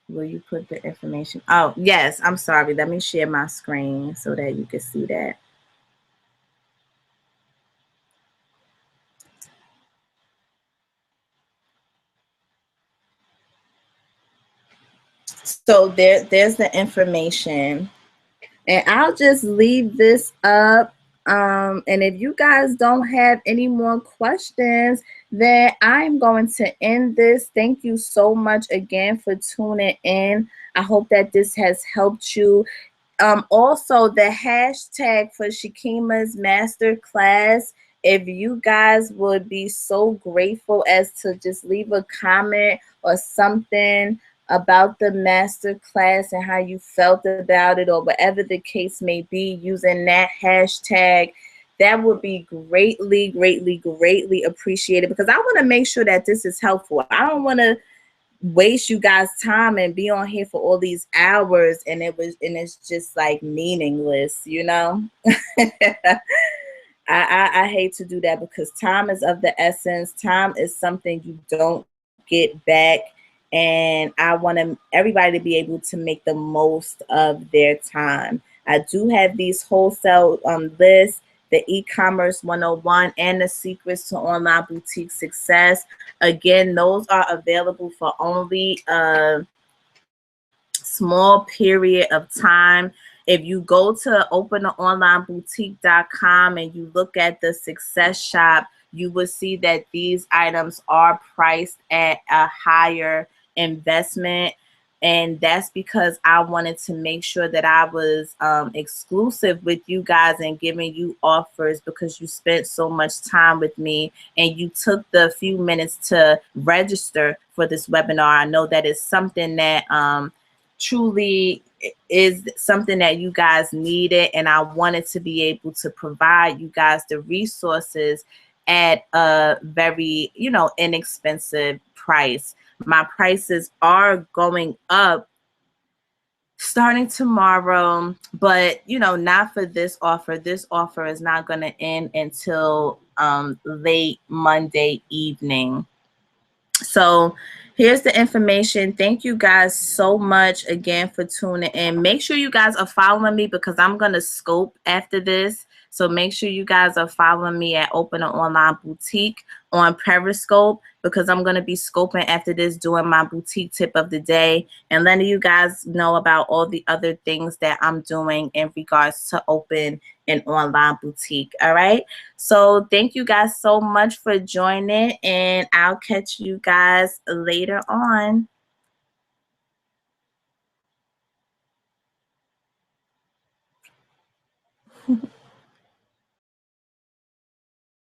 Will you put the information? Oh, yes. I'm sorry. Let me share my screen so that you can see that. So there's the information. And I'll just leave this up. And if you guys don't have any more questions, then I'm going to end this. Thank you so much again for tuning in. I hope that this has helped you. Also, the hashtag for Shakima's masterclass, if you guys would be so grateful as to just leave a comment or something about the masterclass and how you felt about it, or whatever the case may be, using that hashtag, that would be greatly, greatly, greatly appreciated, because I want to make sure that this is helpful. I don't want to waste you guys' time and be on here for all these hours and it's just like meaningless, you know. I hate to do that, because time is of the essence. Time is something you don't get back, and I want everybody to be able to make the most of their time. I do have these wholesale lists, the e-commerce 101 and the secrets to online boutique success. Again, those are available for only a small period of time. If you go to opentheonlineboutique.com and you look at the success shop, you will see that these items are priced at a higher investment. And that's because I wanted to make sure that I was exclusive with you guys and giving you offers, because you spent so much time with me and you took the few minutes to register for this webinar. I know that is something that truly is something that you guys needed, and I wanted to be able to provide you guys the resources at a very, inexpensive price. My prices are going up starting tomorrow, but not for this offer. This offer is not going to end until late Monday evening. So here's the information. Thank you guys so much again for tuning in. Make sure you guys are following me, because I'm going to scope after this. So make sure you guys are following me at Open an Online Boutique on Periscope, because I'm going to be scoping after this, doing my boutique tip of the day, and letting you guys know about all the other things that I'm doing in regards to Open an Online Boutique. All right. So thank you guys so much for joining, and I'll catch you guys later on.